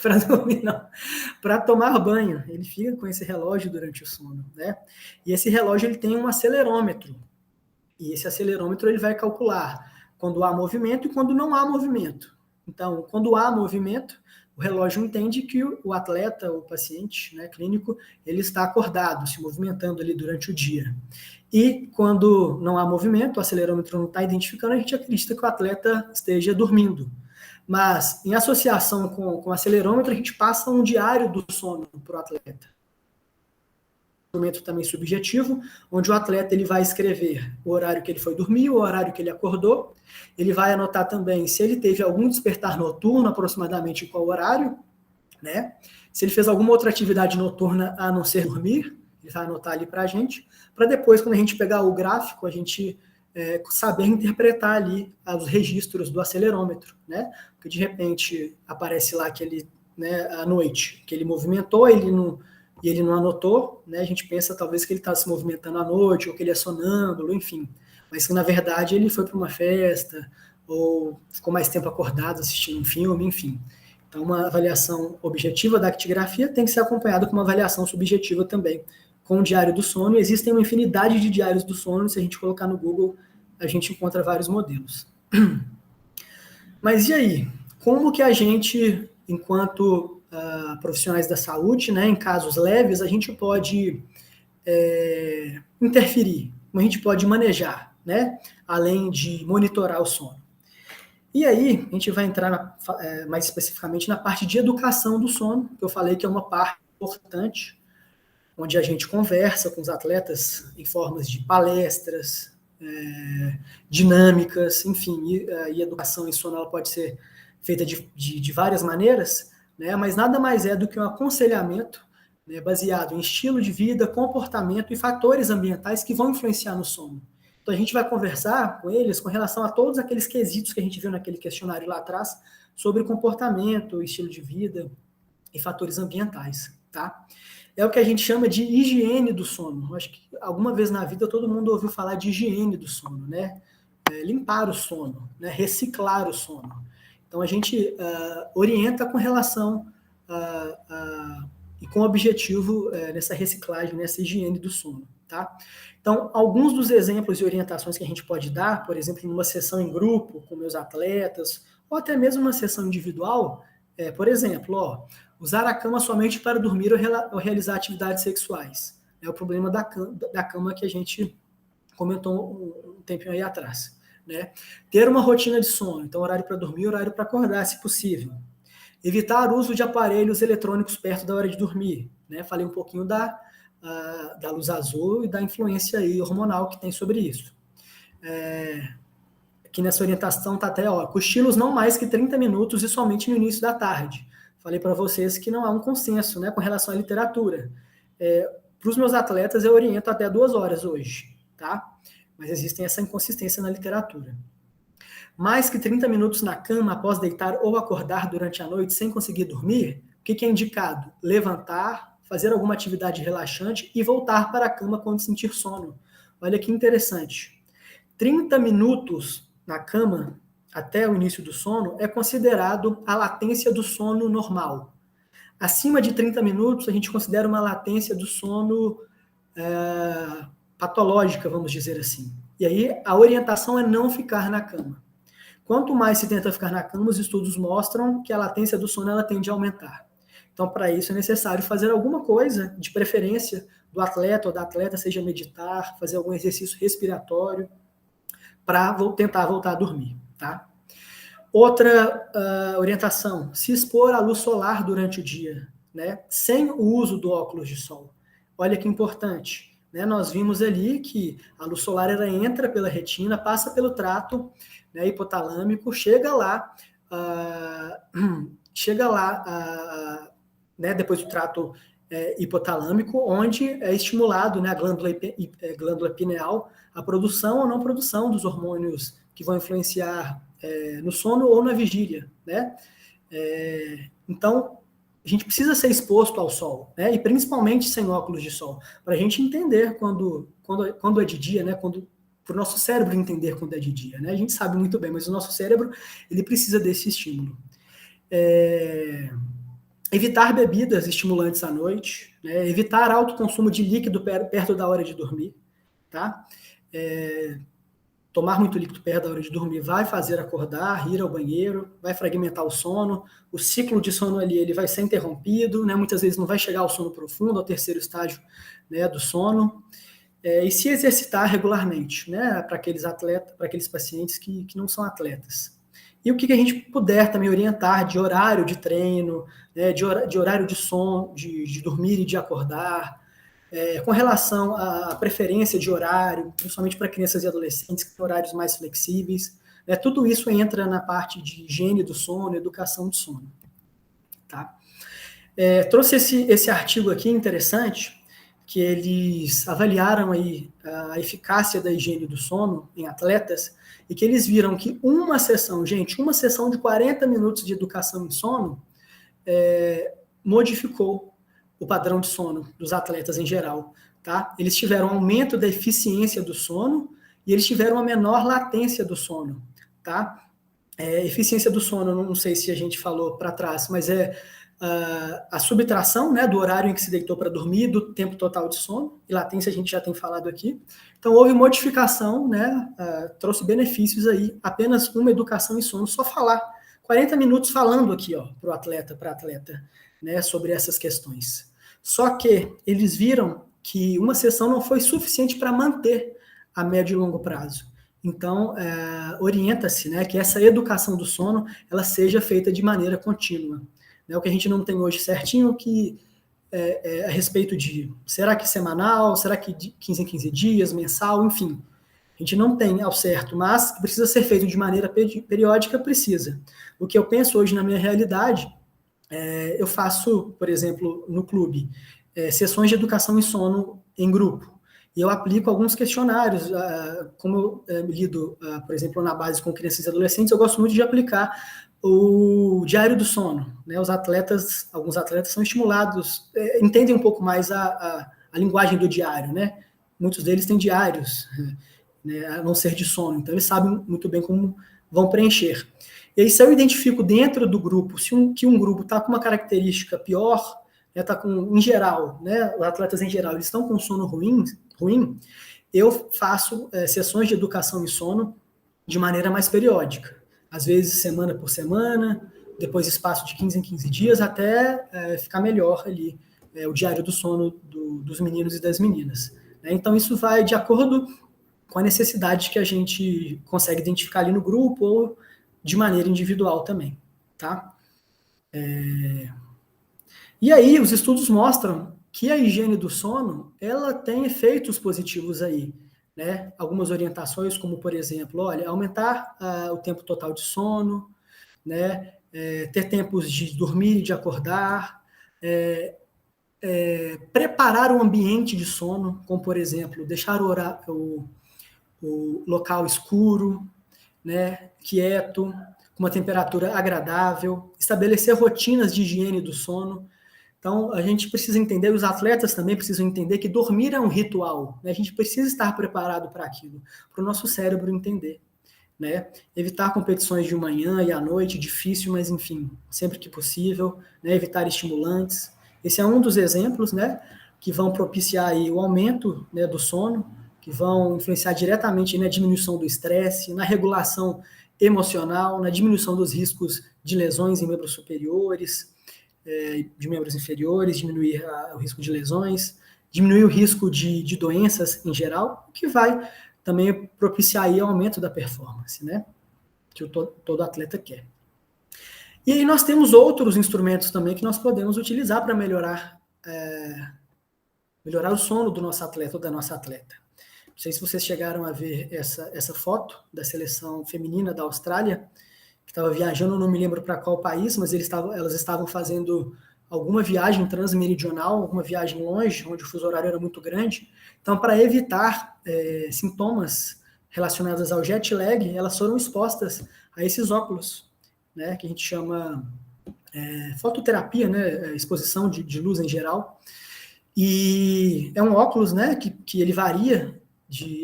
Para dormir não, para tomar banho. Ele fica com esse relógio durante o sono, né? E esse relógio ele tem um acelerômetro. E esse acelerômetro ele vai calcular quando há movimento e quando não há movimento. Então, quando há movimento, o relógio entende que o atleta, o paciente, né, clínico, ele está acordado, se movimentando ali durante o dia. E quando não há movimento, o acelerômetro não está identificando, a gente acredita que o atleta esteja dormindo. Mas, em associação com o acelerômetro, a gente passa um diário do sono para o atleta. Um instrumento também subjetivo, onde o atleta ele vai escrever o horário que ele foi dormir, o horário que ele acordou. Ele vai anotar também se ele teve algum despertar noturno, aproximadamente em qual horário, né? Se ele fez alguma outra atividade noturna a não ser dormir, ele vai anotar ali para a gente, para depois, quando a gente pegar o gráfico, a gente saber interpretar ali os registros do acelerômetro, né? Porque de repente aparece lá que ele, né, à noite, que ele movimentou, ele não anotou, né? A gente pensa talvez que ele está se movimentando à noite, ou que ele é sonâmbulo, enfim. Mas que na verdade ele foi para uma festa, ou ficou mais tempo acordado assistindo um filme, enfim. Então uma avaliação objetiva da actigrafia tem que ser acompanhada com uma avaliação subjetiva também, com o diário do sono, e existem uma infinidade de diários do sono, se a gente colocar no Google, a gente encontra vários modelos. Mas e aí? Como que a gente, enquanto profissionais da saúde, né, em casos leves, a gente pode interferir, como a gente pode manejar, né, além de monitorar o sono? E aí, a gente vai entrar mais especificamente na parte de educação do sono, que eu falei que é uma parte importante, onde a gente conversa com os atletas em formas de palestras, dinâmicas, enfim, e educação em sono ela pode ser feita de várias maneiras, né, mas nada mais é do que um aconselhamento, né, baseado em estilo de vida, comportamento e fatores ambientais que vão influenciar no sono. Então a gente vai conversar com eles com relação a todos aqueles quesitos que a gente viu naquele questionário lá atrás sobre comportamento, estilo de vida e fatores ambientais, tá? É o que a gente chama de higiene do sono. Acho que alguma vez na vida todo mundo ouviu falar de higiene do sono, né? Limpar o sono, né? Reciclar o sono. Então a gente orienta com relação e com objetivo nessa reciclagem, nessa higiene do sono, tá? Então, alguns dos exemplos e orientações que a gente pode dar, por exemplo, numa sessão em grupo com meus atletas, ou até mesmo uma sessão individual, por exemplo, usar a cama somente para dormir ou realizar atividades sexuais. É o problema da cama que a gente comentou um tempinho aí atrás, né? Ter uma rotina de sono, então horário para dormir, horário para acordar, se possível. Evitar o uso de aparelhos eletrônicos perto da hora de dormir, né? Falei um pouquinho da luz azul e da influência aí hormonal que tem sobre isso. Aqui nessa orientação está até, cochilos não mais que 30 minutos e somente no início da tarde. Falei para vocês que não há um consenso, né, com relação à literatura. Para os meus atletas eu oriento até 2 horas hoje, tá? Mas existem essa inconsistência na literatura. Mais que 30 minutos na cama após deitar ou acordar durante a noite sem conseguir dormir, o que é indicado? Levantar, fazer alguma atividade relaxante e voltar para a cama quando sentir sono. Olha que interessante. 30 minutos na cama até o início do sono é considerado a latência do sono normal. Acima de 30 minutos, a gente considera uma latência do sono patológica, vamos dizer assim. E aí, a orientação é não ficar na cama. Quanto mais se tenta ficar na cama, os estudos mostram que a latência do sono ela tende a aumentar. Então, para isso, é necessário fazer alguma coisa, de preferência do atleta ou da atleta, seja meditar, fazer algum exercício respiratório, para tentar voltar a dormir, tá? Outra orientação, se expor à luz solar durante o dia, né? Sem o uso do óculos de sol. Olha que importante, né? Nós vimos ali que a luz solar ela entra pela retina, passa pelo trato, né, hipotalâmico, chega lá, né, depois do trato hipotalâmico, onde é estimulado, né, a glândula pineal, a produção ou não produção dos hormônios que vão influenciar no sono ou na vigília, né? Então, a gente precisa ser exposto ao sol, né? E principalmente sem óculos de sol, para a gente entender quando é de dia, né? Para o nosso cérebro entender quando é de dia, né? A gente sabe muito bem, mas o nosso cérebro ele precisa desse estímulo. Evitar bebidas estimulantes à noite, né? Evitar alto consumo de líquido perto da hora de dormir, tá? Tomar muito líquido perto da hora de dormir vai fazer acordar, ir ao banheiro, vai fragmentar o sono, o ciclo de sono ali ele vai ser interrompido, né? Muitas vezes não vai chegar ao sono profundo, ao terceiro estágio, né, do sono. E se exercitar regularmente, né, para aqueles atletas, para aqueles pacientes que não são atletas. E o que a gente puder também orientar de horário de treino, né, de horário de sono, de dormir e de acordar, com relação à preferência de horário, principalmente para crianças e adolescentes, que têm horários mais flexíveis, né, tudo isso entra na parte de higiene do sono, educação do sono. Tá? Trouxe esse artigo aqui interessante, que eles avaliaram aí a eficácia da higiene do sono em atletas e que eles viram que uma sessão de 40 minutos de educação em sono modificou o padrão de sono dos atletas em geral, tá? Eles tiveram um aumento da eficiência do sono e eles tiveram uma menor latência do sono, tá? Eficiência do sono, não sei se a gente falou para trás, mas a subtração, né, do horário em que se deitou para dormir, do tempo total de sono, e latência a gente já tem falado aqui. Então, houve modificação, né, trouxe benefícios aí, apenas uma educação em sono, só falar, 40 minutos falando aqui, para o atleta, né, sobre essas questões. Só que eles viram que uma sessão não foi suficiente para manter a médio e longo prazo. Então, orienta-se, né, que essa educação do sono ela seja feita de maneira contínua. O que a gente não tem hoje certinho, que a respeito de, será que semanal, será que de 15 em 15 dias, mensal, enfim. A gente não tem ao certo, mas precisa ser feito de maneira periódica, precisa. O que eu penso hoje na minha realidade, eu faço, por exemplo, no clube, sessões de educação em sono em grupo. E eu aplico alguns questionários, como eu lido, por exemplo, na base com crianças e adolescentes, eu gosto muito de aplicar o diário do sono. Né? Alguns atletas são estimulados, entendem um pouco mais a linguagem do diário, né? Muitos deles têm diários, né, a não ser de sono, então eles sabem muito bem como vão preencher. E aí, se eu identifico dentro do grupo, que um grupo está com uma característica pior, está com, em geral, né, os atletas em geral, eles estão com sono ruim, eu faço sessões de educação em sono de maneira mais periódica. Às vezes, semana por semana, depois espaço de 15 em 15 dias, até ficar melhor ali o diário do sono dos meninos e das meninas. Né? Então, isso vai de acordo com a necessidade que a gente consegue identificar ali no grupo ou de maneira individual também, tá? E aí, os estudos mostram que a higiene do sono, ela tem efeitos positivos aí, né? Algumas orientações, como, por exemplo, olha, aumentar o tempo total de sono, né? Ter tempos de dormir e de acordar, preparar o ambiente de sono, como, por exemplo, deixar o local escuro, né, quieto, com uma temperatura agradável, estabelecer rotinas de higiene do sono. Então, a gente precisa entender, os atletas também precisam entender que dormir é um ritual, né? A gente precisa estar preparado para aquilo, para o nosso cérebro entender, né? Evitar competições de manhã e à noite, difícil, mas enfim, sempre que possível, né? Evitar estimulantes. Esse é um dos exemplos, né, que vão propiciar aí o aumento, né, do sono, que vão influenciar diretamente na diminuição do estresse, na regulação emocional, na diminuição dos riscos de lesões em membros superiores, de membros inferiores, diminuir o risco de lesões, diminuir o risco de doenças em geral, o que vai também propiciar aí o aumento da performance, né? Que todo atleta quer. E aí nós temos outros instrumentos também que nós podemos utilizar para melhorar o sono do nosso atleta ou da nossa atleta. Não sei se vocês chegaram a ver essa foto da seleção feminina da Austrália, que estava viajando, não me lembro para qual país, mas elas estavam fazendo alguma viagem transmeridional, alguma viagem longe, onde o fuso horário era muito grande. Então, para evitar sintomas relacionados ao jet lag, elas foram expostas a esses óculos, né, que a gente chama fototerapia, né, exposição de luz em geral. E é um óculos, né, que ele varia,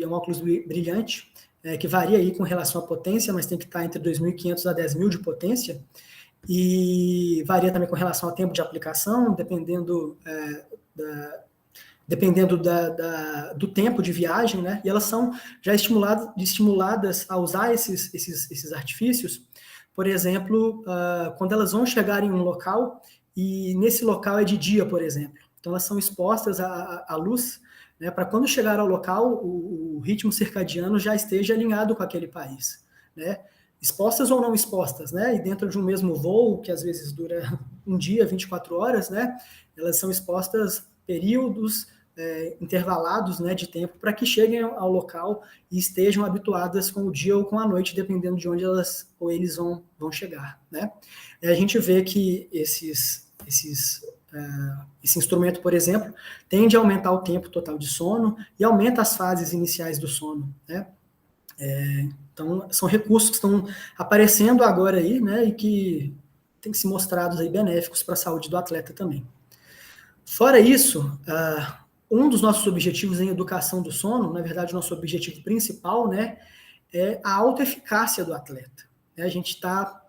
é um óculos brilhante, que varia aí com relação à potência, mas tem que estar entre 2.500 a 10.000 de potência, e varia também com relação ao tempo de aplicação, dependendo do tempo de viagem, né? E elas são já estimuladas a usar esses artifícios, por exemplo, quando elas vão chegar em um local, e nesse local é de dia, por exemplo. Então, elas são expostas à luz, né, para quando chegar ao local, o ritmo circadiano já esteja alinhado com aquele país, né? Expostas ou não expostas, né? E dentro de um mesmo voo, que às vezes dura um dia, 24 horas, né? Elas são expostas períodos intervalados, né, de tempo para que cheguem ao local e estejam habituadas com o dia ou com a noite, dependendo de onde elas ou eles vão chegar, né? E a gente vê que esse instrumento, por exemplo, tende a aumentar o tempo total de sono e aumenta as fases iniciais do sono, né? Então, são recursos que estão aparecendo agora aí, né, e que têm que ser mostrados aí benéficos para a saúde do atleta também. Fora isso, um dos nossos objetivos em educação do sono, na verdade, o nosso objetivo principal, né, é a autoeficácia do atleta. A gente está,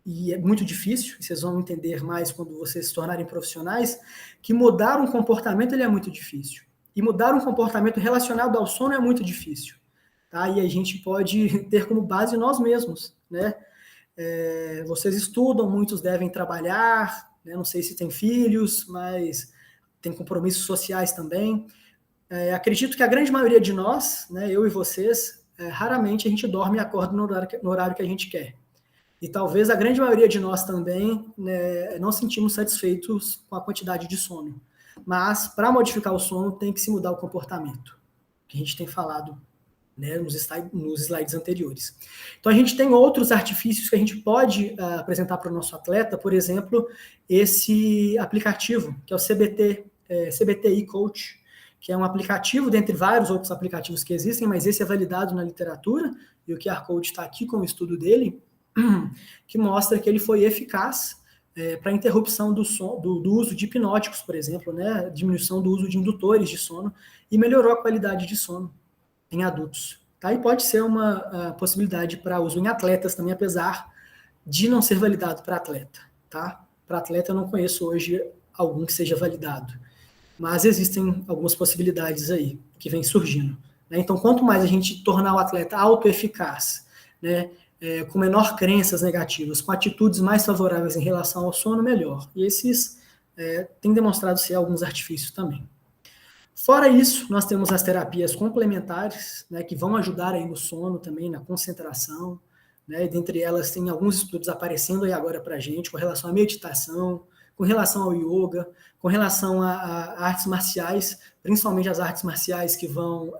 e é muito difícil, vocês vão entender mais quando vocês se tornarem profissionais, que mudar um comportamento ele é muito difícil. E mudar um comportamento relacionado ao sono é muito difícil. Tá? E a gente pode ter como base nós mesmos, né? Vocês estudam, muitos devem trabalhar, né? Não sei se têm filhos, mas tem compromissos sociais também. Acredito que a grande maioria de nós, né, eu e vocês, raramente a gente dorme e acorda no horário que a gente quer. E talvez a grande maioria de nós também, né, não sentimos satisfeitos com a quantidade de sono. Mas, para modificar o sono, tem que se mudar o comportamento, que a gente tem falado, né, nos slides anteriores. Então, a gente tem outros artifícios que a gente pode apresentar para o nosso atleta, por exemplo, esse aplicativo, que é o CBTI Coach, que é um aplicativo, dentre vários outros aplicativos que existem, mas esse é validado na literatura, e o QR Code está aqui com o estudo dele, que mostra que ele foi eficaz para interrupção do uso de hipnóticos, por exemplo, né, diminuição do uso de indutores de sono, e melhorou a qualidade de sono em adultos. Tá? E pode ser uma possibilidade para uso em atletas também, apesar de não ser validado para atleta. Tá? Para atleta, eu não conheço hoje algum que seja validado, mas existem algumas possibilidades aí que vêm surgindo. Né? Então, quanto mais a gente tornar o atleta autoeficaz, né, com menor crenças negativas, com atitudes mais favoráveis em relação ao sono, melhor. E esses têm demonstrado ser alguns artifícios também. Fora isso, nós temos as terapias complementares, né, que vão ajudar aí no sono também, na concentração, né, e dentre elas tem alguns estudos aparecendo aí agora para a gente, com relação à meditação, com relação ao yoga, com relação a artes marciais, principalmente as artes marciais que vão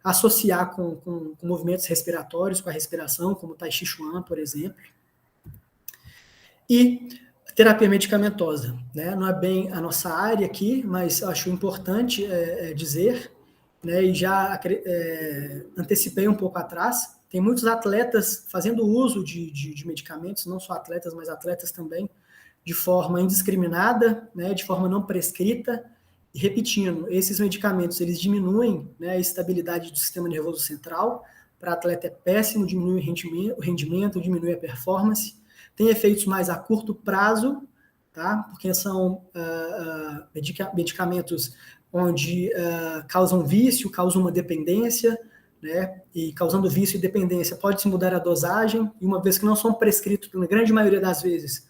associar com movimentos respiratórios, com a respiração, como o Tai Chi Chuan, por exemplo. E terapia medicamentosa, né? Não é bem a nossa área aqui, mas acho importante dizer, né? E já antecipei um pouco atrás, tem muitos atletas fazendo uso de medicamentos, não só atletas, mas atletas também, de forma indiscriminada, né? De forma não prescrita, e repetindo, esses medicamentos, eles diminuem, né, a estabilidade do sistema nervoso central, para atleta é péssimo, diminui o rendimento, diminui a performance, tem efeitos mais a curto prazo, tá? Porque são medicamentos onde causam vício, causam uma dependência, né? E causando vício e dependência pode-se mudar a dosagem, e uma vez que não são prescritos, na grande maioria das vezes,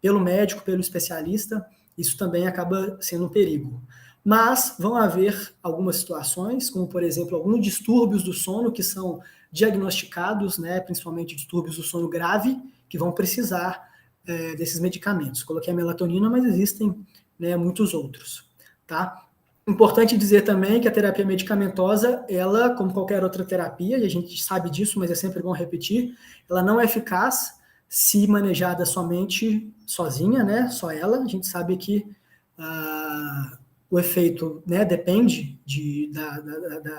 pelo médico, pelo especialista, isso também acaba sendo um perigo. Mas vão haver algumas situações, como, por exemplo, alguns distúrbios do sono que são diagnosticados, né, principalmente distúrbios do sono grave, que vão precisar desses medicamentos. Coloquei a melatonina, mas existem, né, muitos outros. Tá? Importante dizer também que a terapia medicamentosa, ela, como qualquer outra terapia, e a gente sabe disso, mas é sempre bom repetir, ela não é eficaz se manejada sozinha, né, só ela. A gente sabe que o efeito, né, depende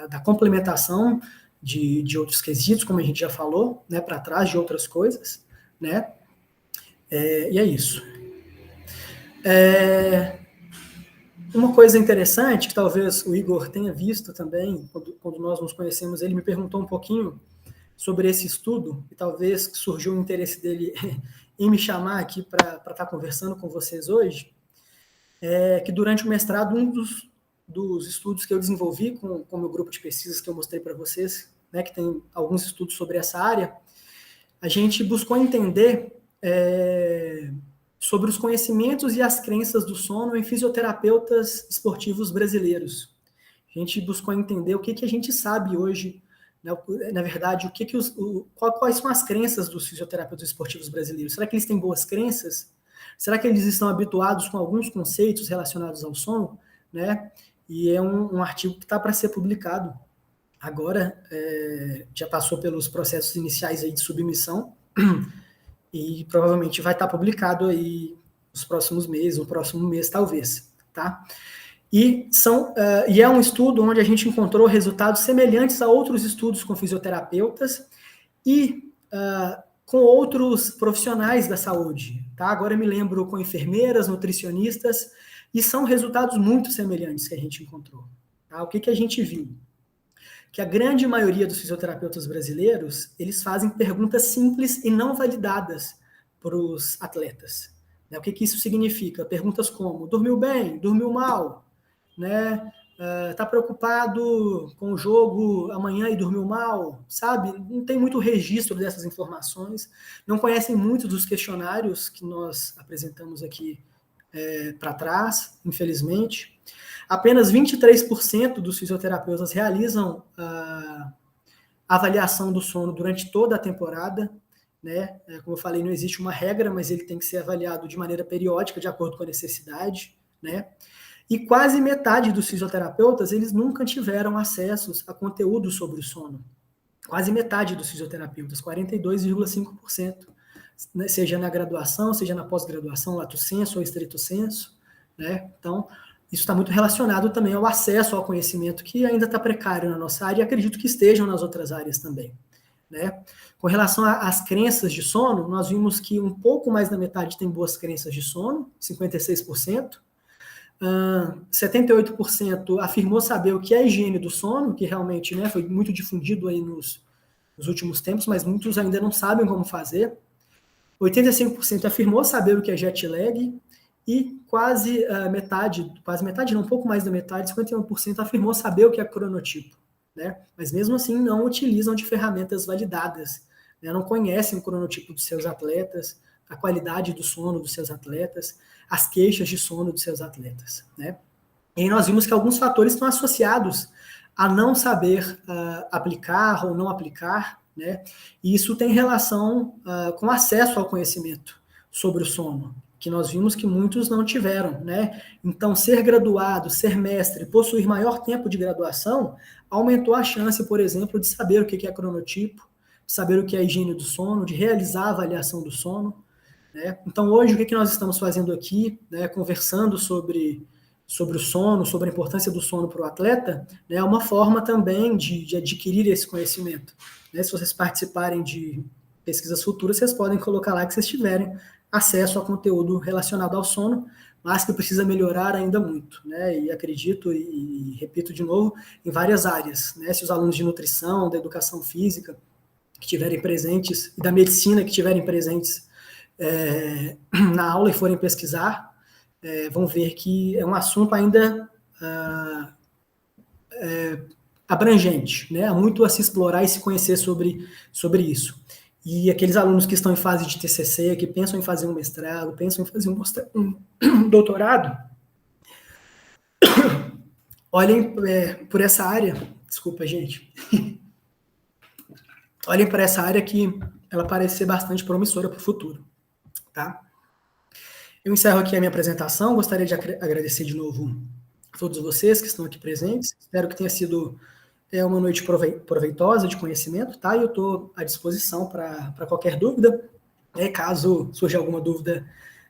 da complementação de outros quesitos, como a gente já falou, né, para trás de outras coisas, né, e é isso. Uma coisa interessante, que talvez o Igor tenha visto também, quando nós nos conhecemos, ele me perguntou um pouquinho sobre esse estudo, e talvez surgiu o interesse dele em me chamar aqui para estar conversando com vocês hoje, que durante o mestrado, um dos estudos que eu desenvolvi com o meu grupo de pesquisas que eu mostrei para vocês, né, que tem alguns estudos sobre essa área, a gente buscou entender sobre os conhecimentos e as crenças do sono em fisioterapeutas esportivos brasileiros. A gente buscou entender o que a gente sabe hoje, né, na verdade, quais são as crenças dos fisioterapeutas esportivos brasileiros. Será que eles têm boas crenças? Será que eles estão habituados com alguns conceitos relacionados ao sono? Né? E é um artigo que está para ser publicado agora, já passou pelos processos iniciais aí de submissão, e provavelmente vai estar publicado aí nos próximos meses, no próximo mês talvez. Tá? E é um estudo onde a gente encontrou resultados semelhantes a outros estudos com fisioterapeutas e com outros profissionais da saúde. Tá? Agora eu me lembro com enfermeiras, nutricionistas, e são resultados muito semelhantes que a gente encontrou. Tá? O que a gente viu? Que a grande maioria dos fisioterapeutas brasileiros, eles fazem perguntas simples e não validadas para os atletas. Né? O que isso significa? Perguntas como, dormiu bem? Dormiu mal? Né? Tá preocupado com o jogo amanhã e dormiu mal? Sabe? Não tem muito registro dessas informações, não conhecem muito dos questionários que nós apresentamos aqui para trás, infelizmente. Apenas 23% dos fisioterapeutas realizam a avaliação do sono durante toda a temporada. Né? Como eu falei, não existe uma regra, mas ele tem que ser avaliado de maneira periódica, de acordo com a necessidade. né? E quase metade dos fisioterapeutas, eles nunca tiveram acesso a conteúdo sobre o sono. Quase metade dos fisioterapeutas, 42,5%, né? Seja na graduação, seja na pós-graduação, lato sensu ou estrito sensu, né? Então, isso está muito relacionado também ao acesso ao conhecimento, que ainda está precário na nossa área, e acredito que estejam nas outras áreas também, né? Com relação às crenças de sono, nós vimos que um pouco mais da metade tem boas crenças de sono, 56%. 78% afirmou saber o que é a higiene do sono, que realmente, né, foi muito difundido aí nos últimos tempos, mas muitos ainda não sabem como fazer. 85% afirmou saber o que é jet lag, e quase metade não, um pouco mais da metade, 51% afirmou saber o que é cronotipo, né? Mas mesmo assim não utilizam de ferramentas validadas, né? Não conhecem o cronotipo dos seus atletas, a qualidade do sono dos seus atletas, as queixas de sono dos seus atletas, né? E aí nós vimos que alguns fatores estão associados a não saber aplicar ou não aplicar, né? E isso tem relação com acesso ao conhecimento sobre o sono, que nós vimos que muitos não tiveram, né? Então, ser graduado, ser mestre, possuir maior tempo de graduação, aumentou a chance, por exemplo, de saber o que é cronotipo, de saber o que é a higiene do sono, de realizar a avaliação do sono, né? Então, hoje, o que nós estamos fazendo aqui, né, conversando sobre o sono, sobre a importância do sono para o atleta, né, é uma forma também de adquirir esse conhecimento, né? Se vocês participarem de pesquisas futuras, vocês podem colocar lá que vocês tiverem acesso a conteúdo relacionado ao sono, mas que precisa melhorar ainda muito, né? E acredito, e repito de novo, em várias áreas, né? Se os alunos de nutrição, da educação física, que estiverem presentes, e da medicina que estiverem presentes na aula e forem pesquisar, vão ver que é um assunto ainda abrangente, né? Há muito a se explorar e se conhecer sobre isso. E aqueles alunos que estão em fase de TCC, que pensam em fazer um mestrado, pensam em fazer um doutorado, olhem por essa área, desculpa, gente, olhem para essa área que ela parece ser bastante promissora para o futuro, tá? Eu encerro aqui a minha apresentação, gostaria de agradecer de novo a todos vocês que estão aqui presentes, espero que tenha sido uma noite proveitosa de conhecimento, tá? E eu estou à disposição para qualquer dúvida, né? Caso surja alguma dúvida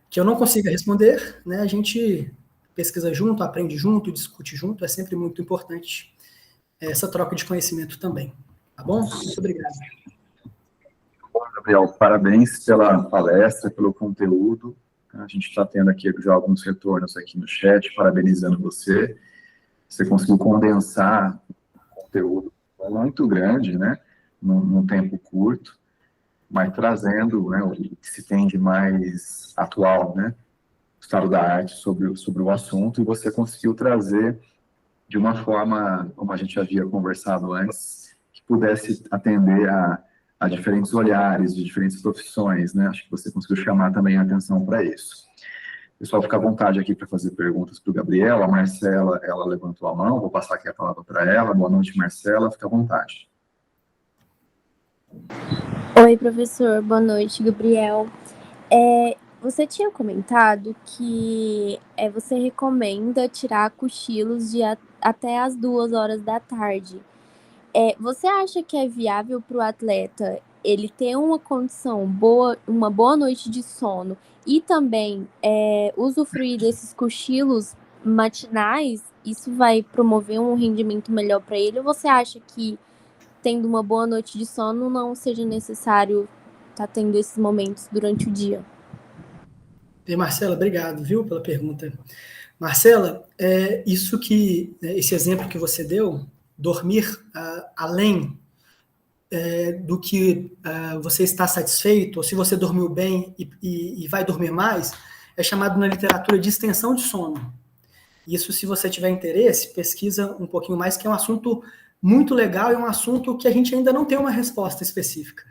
que eu não consiga responder, né? A gente pesquisa junto, aprende junto, discute junto, é sempre muito importante essa troca de conhecimento também, tá bom? Muito obrigado. Bom, Gabriel, parabéns pela palestra, pelo conteúdo. A gente está tendo aqui já alguns retornos aqui no chat, parabenizando você. Você conseguiu condensar conteúdo muito grande, né, num tempo curto, mas trazendo, né, o que se tem de mais atual, né, o estado da arte sobre o assunto, e você conseguiu trazer de uma forma, como a gente havia conversado antes, que pudesse atender a diferentes olhares, de diferentes profissões, né, acho que você conseguiu chamar também a atenção para isso. Pessoal, fica à vontade aqui para fazer perguntas para o Gabriel. A Marcela, ela levantou a mão, vou passar aqui a palavra para ela. Boa noite, Marcela, fica à vontade. Oi, professor, boa noite, Gabriel. Você tinha comentado que você recomenda tirar cochilos de até as 2 horas da tarde. Você acha que é viável para o atleta ele ter uma condição boa, uma boa noite de sono e também usufruir desses cochilos matinais? Isso vai promover um rendimento melhor para ele? Ou você acha que tendo uma boa noite de sono não seja necessário estar tendo esses momentos durante o dia? E Marcela, obrigado, viu, pela pergunta. Marcela, esse exemplo que você deu, dormir além do que você está satisfeito, ou se você dormiu bem e vai dormir mais, é chamado na literatura de extensão de sono. Isso, se você tiver interesse, pesquisa um pouquinho mais, que é um assunto muito legal e um assunto que a gente ainda não tem uma resposta específica.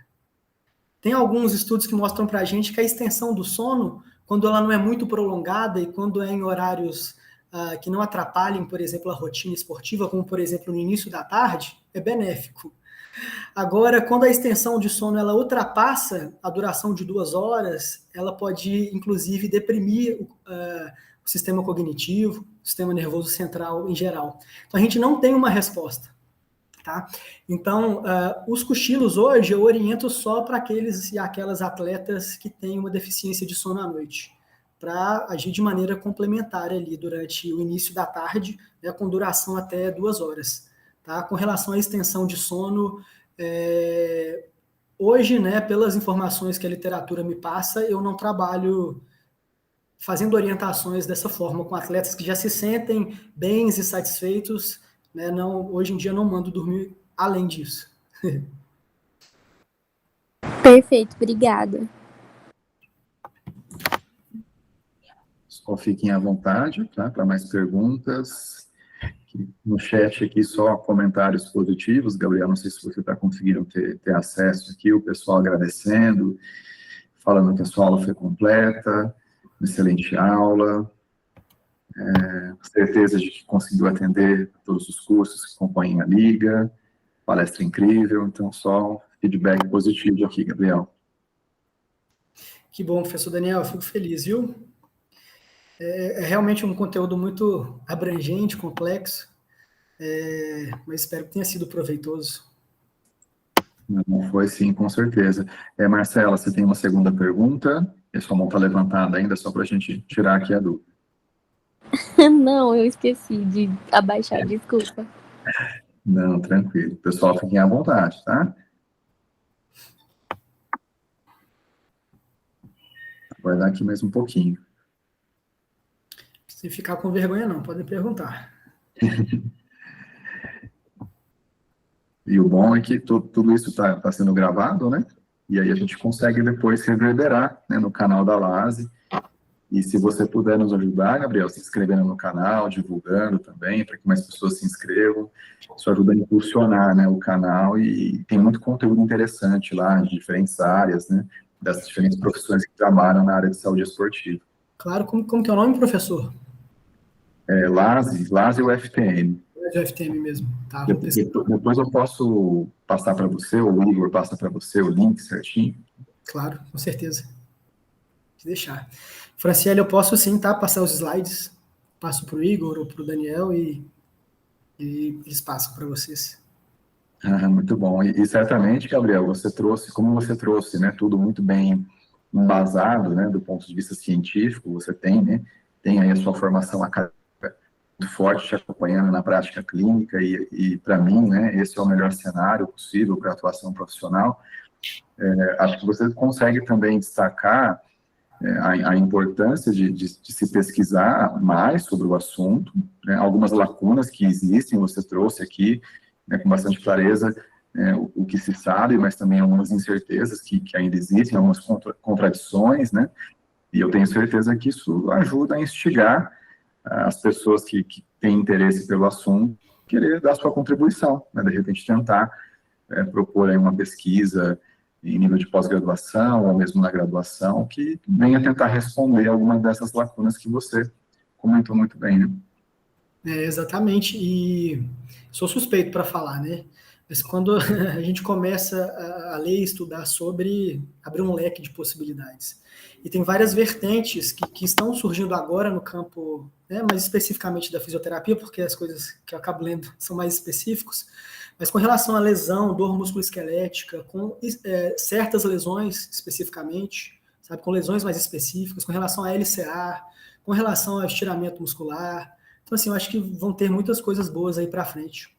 Tem alguns estudos que mostram para a gente que a extensão do sono, quando ela não é muito prolongada e quando é em horários que não atrapalhem, por exemplo, a rotina esportiva, como, por exemplo, no início da tarde, é benéfico. Agora, quando a extensão de sono ela ultrapassa a duração de 2 horas, ela pode, inclusive, deprimir o sistema cognitivo, o sistema nervoso central em geral. Então, a gente não tem uma resposta. Tá? Então, os cochilos hoje eu oriento só para aqueles e aquelas atletas que têm uma deficiência de sono à noite, para agir de maneira complementar ali durante o início da tarde, né, com duração até 2 horas. Tá? Com relação à extensão de sono, hoje, né, pelas informações que a literatura me passa, eu não trabalho fazendo orientações dessa forma com atletas que já se sentem bens e satisfeitos, né? Não, hoje em dia não mando dormir além disso. Perfeito, obrigada. Só fiquem à vontade, tá? Para mais perguntas. No chat aqui só comentários positivos. Gabriel, não sei se você está conseguindo ter acesso aqui, o pessoal agradecendo, falando que a sua aula foi completa, excelente aula, certeza de que conseguiu atender todos os cursos que compõem a Liga, palestra incrível, então só feedback positivo aqui, Gabriel. Que bom, professor Daniel, eu fico feliz, viu? É realmente um conteúdo muito abrangente, complexo, mas espero que tenha sido proveitoso. Não foi sim, com certeza. Marcela, você tem uma segunda pergunta? A sua mão está levantada ainda, só para a gente tirar aqui a dúvida. Não, eu esqueci de abaixar, desculpa. Não, tranquilo. Pessoal, fiquem à vontade, tá? Vai dar aqui mais um pouquinho. Se ficar com vergonha, não, podem perguntar. E o bom é que tudo isso está sendo gravado, né? E aí a gente consegue depois reverberar, né, no canal da LASE. E se você puder nos ajudar, Gabriel, se inscrevendo no canal, divulgando também, para que mais pessoas se inscrevam, isso ajuda a impulsionar, né, o canal, e tem muito conteúdo interessante lá, de diferentes áreas, né, das diferentes profissões que trabalham na área de saúde esportiva. Claro, como que é o nome, professor? LASE UFTM. É de UFTM mesmo, tá? Depois eu posso passar para você, ou o Igor passa para você o link certinho. Claro, com certeza. Pode deixar. Franciele, eu posso sim, tá? Passar os slides, passo para o Igor ou para o Daniel e eles passam para vocês. Muito bom. E certamente, Gabriel, como você trouxe, né, tudo muito bem embasado, né, do ponto de vista científico, você tem, né, tem aí a sua formação acadêmica muito forte, te acompanhando na prática clínica, e para mim, né, esse é o melhor cenário possível para a atuação profissional. Acho que você consegue também destacar a importância de se pesquisar mais sobre o assunto, né, algumas lacunas que existem, você trouxe aqui, né, com bastante clareza, o que se sabe, mas também algumas incertezas que ainda existem, algumas contradições, né, e eu tenho certeza que isso ajuda a instigar as pessoas que têm interesse pelo assunto, querer dar sua contribuição, né, de repente tentar propor aí uma pesquisa em nível de pós-graduação, ou mesmo na graduação, que venha tentar responder algumas dessas lacunas que você comentou muito bem, né? Exatamente, e sou suspeito para falar, né? Mas quando a gente começa a ler e estudar sobre, abre um leque de possibilidades. E tem várias vertentes que estão surgindo agora no campo, né, mais especificamente da fisioterapia, porque as coisas que eu acabo lendo são mais específicos, mas com relação à lesão, dor musculoesquelética, com certas lesões especificamente, sabe, com lesões mais específicas, com relação a LCA, com relação ao estiramento muscular. Então, assim, eu acho que vão ter muitas coisas boas aí para frente.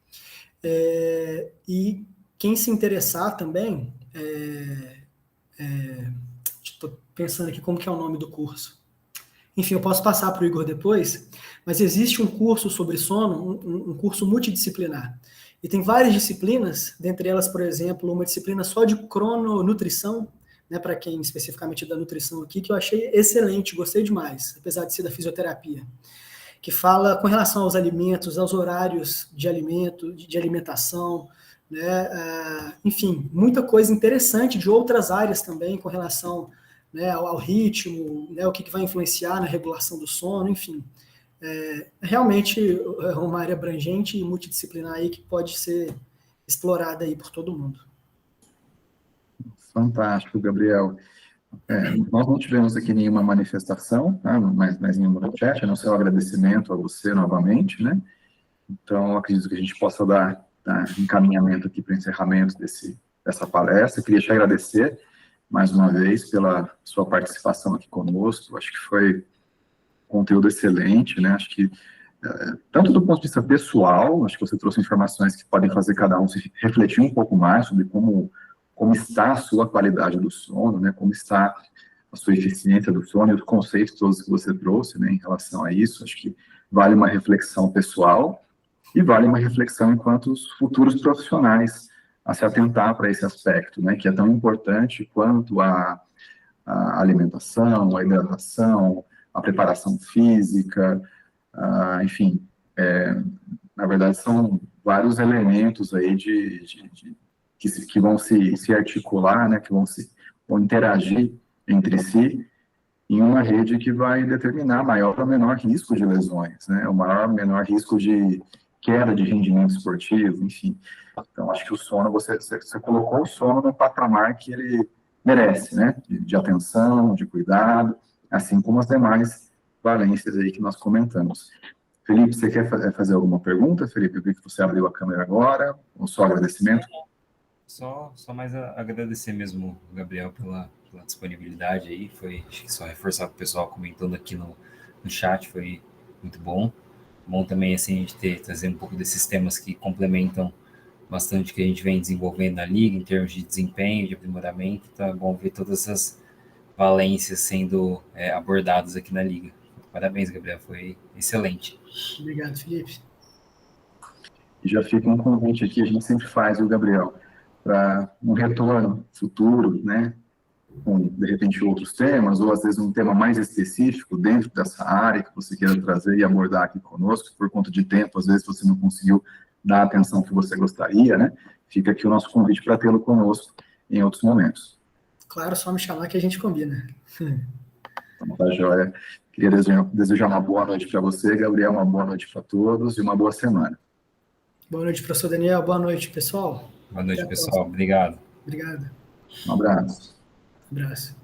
E quem se interessar também, estou pensando aqui como que é o nome do curso. Enfim, eu posso passar para o Igor depois, mas existe um curso sobre sono, um curso multidisciplinar. E tem várias disciplinas, dentre elas, por exemplo, uma disciplina só de crononutrição, né, para quem especificamente da nutrição aqui, que eu achei excelente, gostei demais, apesar de ser da fisioterapia, que fala com relação aos alimentos, aos horários de alimento, de alimentação, né, enfim, muita coisa interessante de outras áreas também, com relação, né, ao ritmo, né, o que vai influenciar na regulação do sono, enfim. Realmente é uma área abrangente e multidisciplinar aí que pode ser explorada aí por todo mundo. Fantástico, Gabriel. Nós não tivemos aqui nenhuma manifestação, tá? mais nenhuma no chat, a não ser um agradecimento a você novamente, né? Então, acredito que a gente possa dar encaminhamento aqui para o encerramento dessa palestra. Queria te agradecer mais uma vez pela sua participação aqui conosco. Acho que foi conteúdo excelente, né? Acho que, tanto do ponto de vista pessoal, acho que você trouxe informações que podem fazer cada um se refletir um pouco mais sobre como está a sua qualidade do sono, né? Como está a sua eficiência do sono e os conceitos todos que você trouxe, né, em relação a isso. Acho que vale uma reflexão pessoal e vale uma reflexão enquanto os futuros profissionais a se atentar para esse aspecto, né, que é tão importante quanto a alimentação, a hidratação, a preparação física, enfim, na verdade são vários elementos aí que vão se articular, né, que vão interagir entre si em uma rede que vai determinar maior ou menor risco de lesões, né, o maior ou menor risco de queda de rendimento esportivo, enfim. Então, acho que o sono, você colocou o sono no patamar que ele merece, né, de atenção, de cuidado, assim como as demais valências aí que nós comentamos. Felipe, você quer fazer alguma pergunta, Felipe? Eu vi que você abriu a câmera agora, ou só agradecimento? Só mais agradecer mesmo, Gabriel, pela disponibilidade aí, acho que só reforçar o pessoal comentando aqui no chat, foi muito bom. Bom também, assim, a gente trazer um pouco desses temas que complementam bastante o que a gente vem desenvolvendo na Liga, em termos de desempenho, de aprimoramento, então é bom ver todas essas valências sendo abordadas aqui na Liga. Parabéns, Gabriel, foi excelente. Obrigado, Felipe. E já fica um convite aqui, a gente sempre faz, viu, Gabriel, para um retorno futuro, né, com, de repente, outros temas, ou às vezes um tema mais específico dentro dessa área que você queira trazer e abordar aqui conosco, por conta de tempo, às vezes você não conseguiu dar a atenção que você gostaria, né, fica aqui o nosso convite para tê-lo conosco em outros momentos. Claro, só me chamar que a gente combina. Então, tá joia. Queria desejar uma boa noite para você, Gabriel, uma boa noite para todos e uma boa semana. Boa noite, professor Daniel. Boa noite, pessoal. Boa noite, pessoal. Obrigado. Obrigado. Um abraço. Abraço.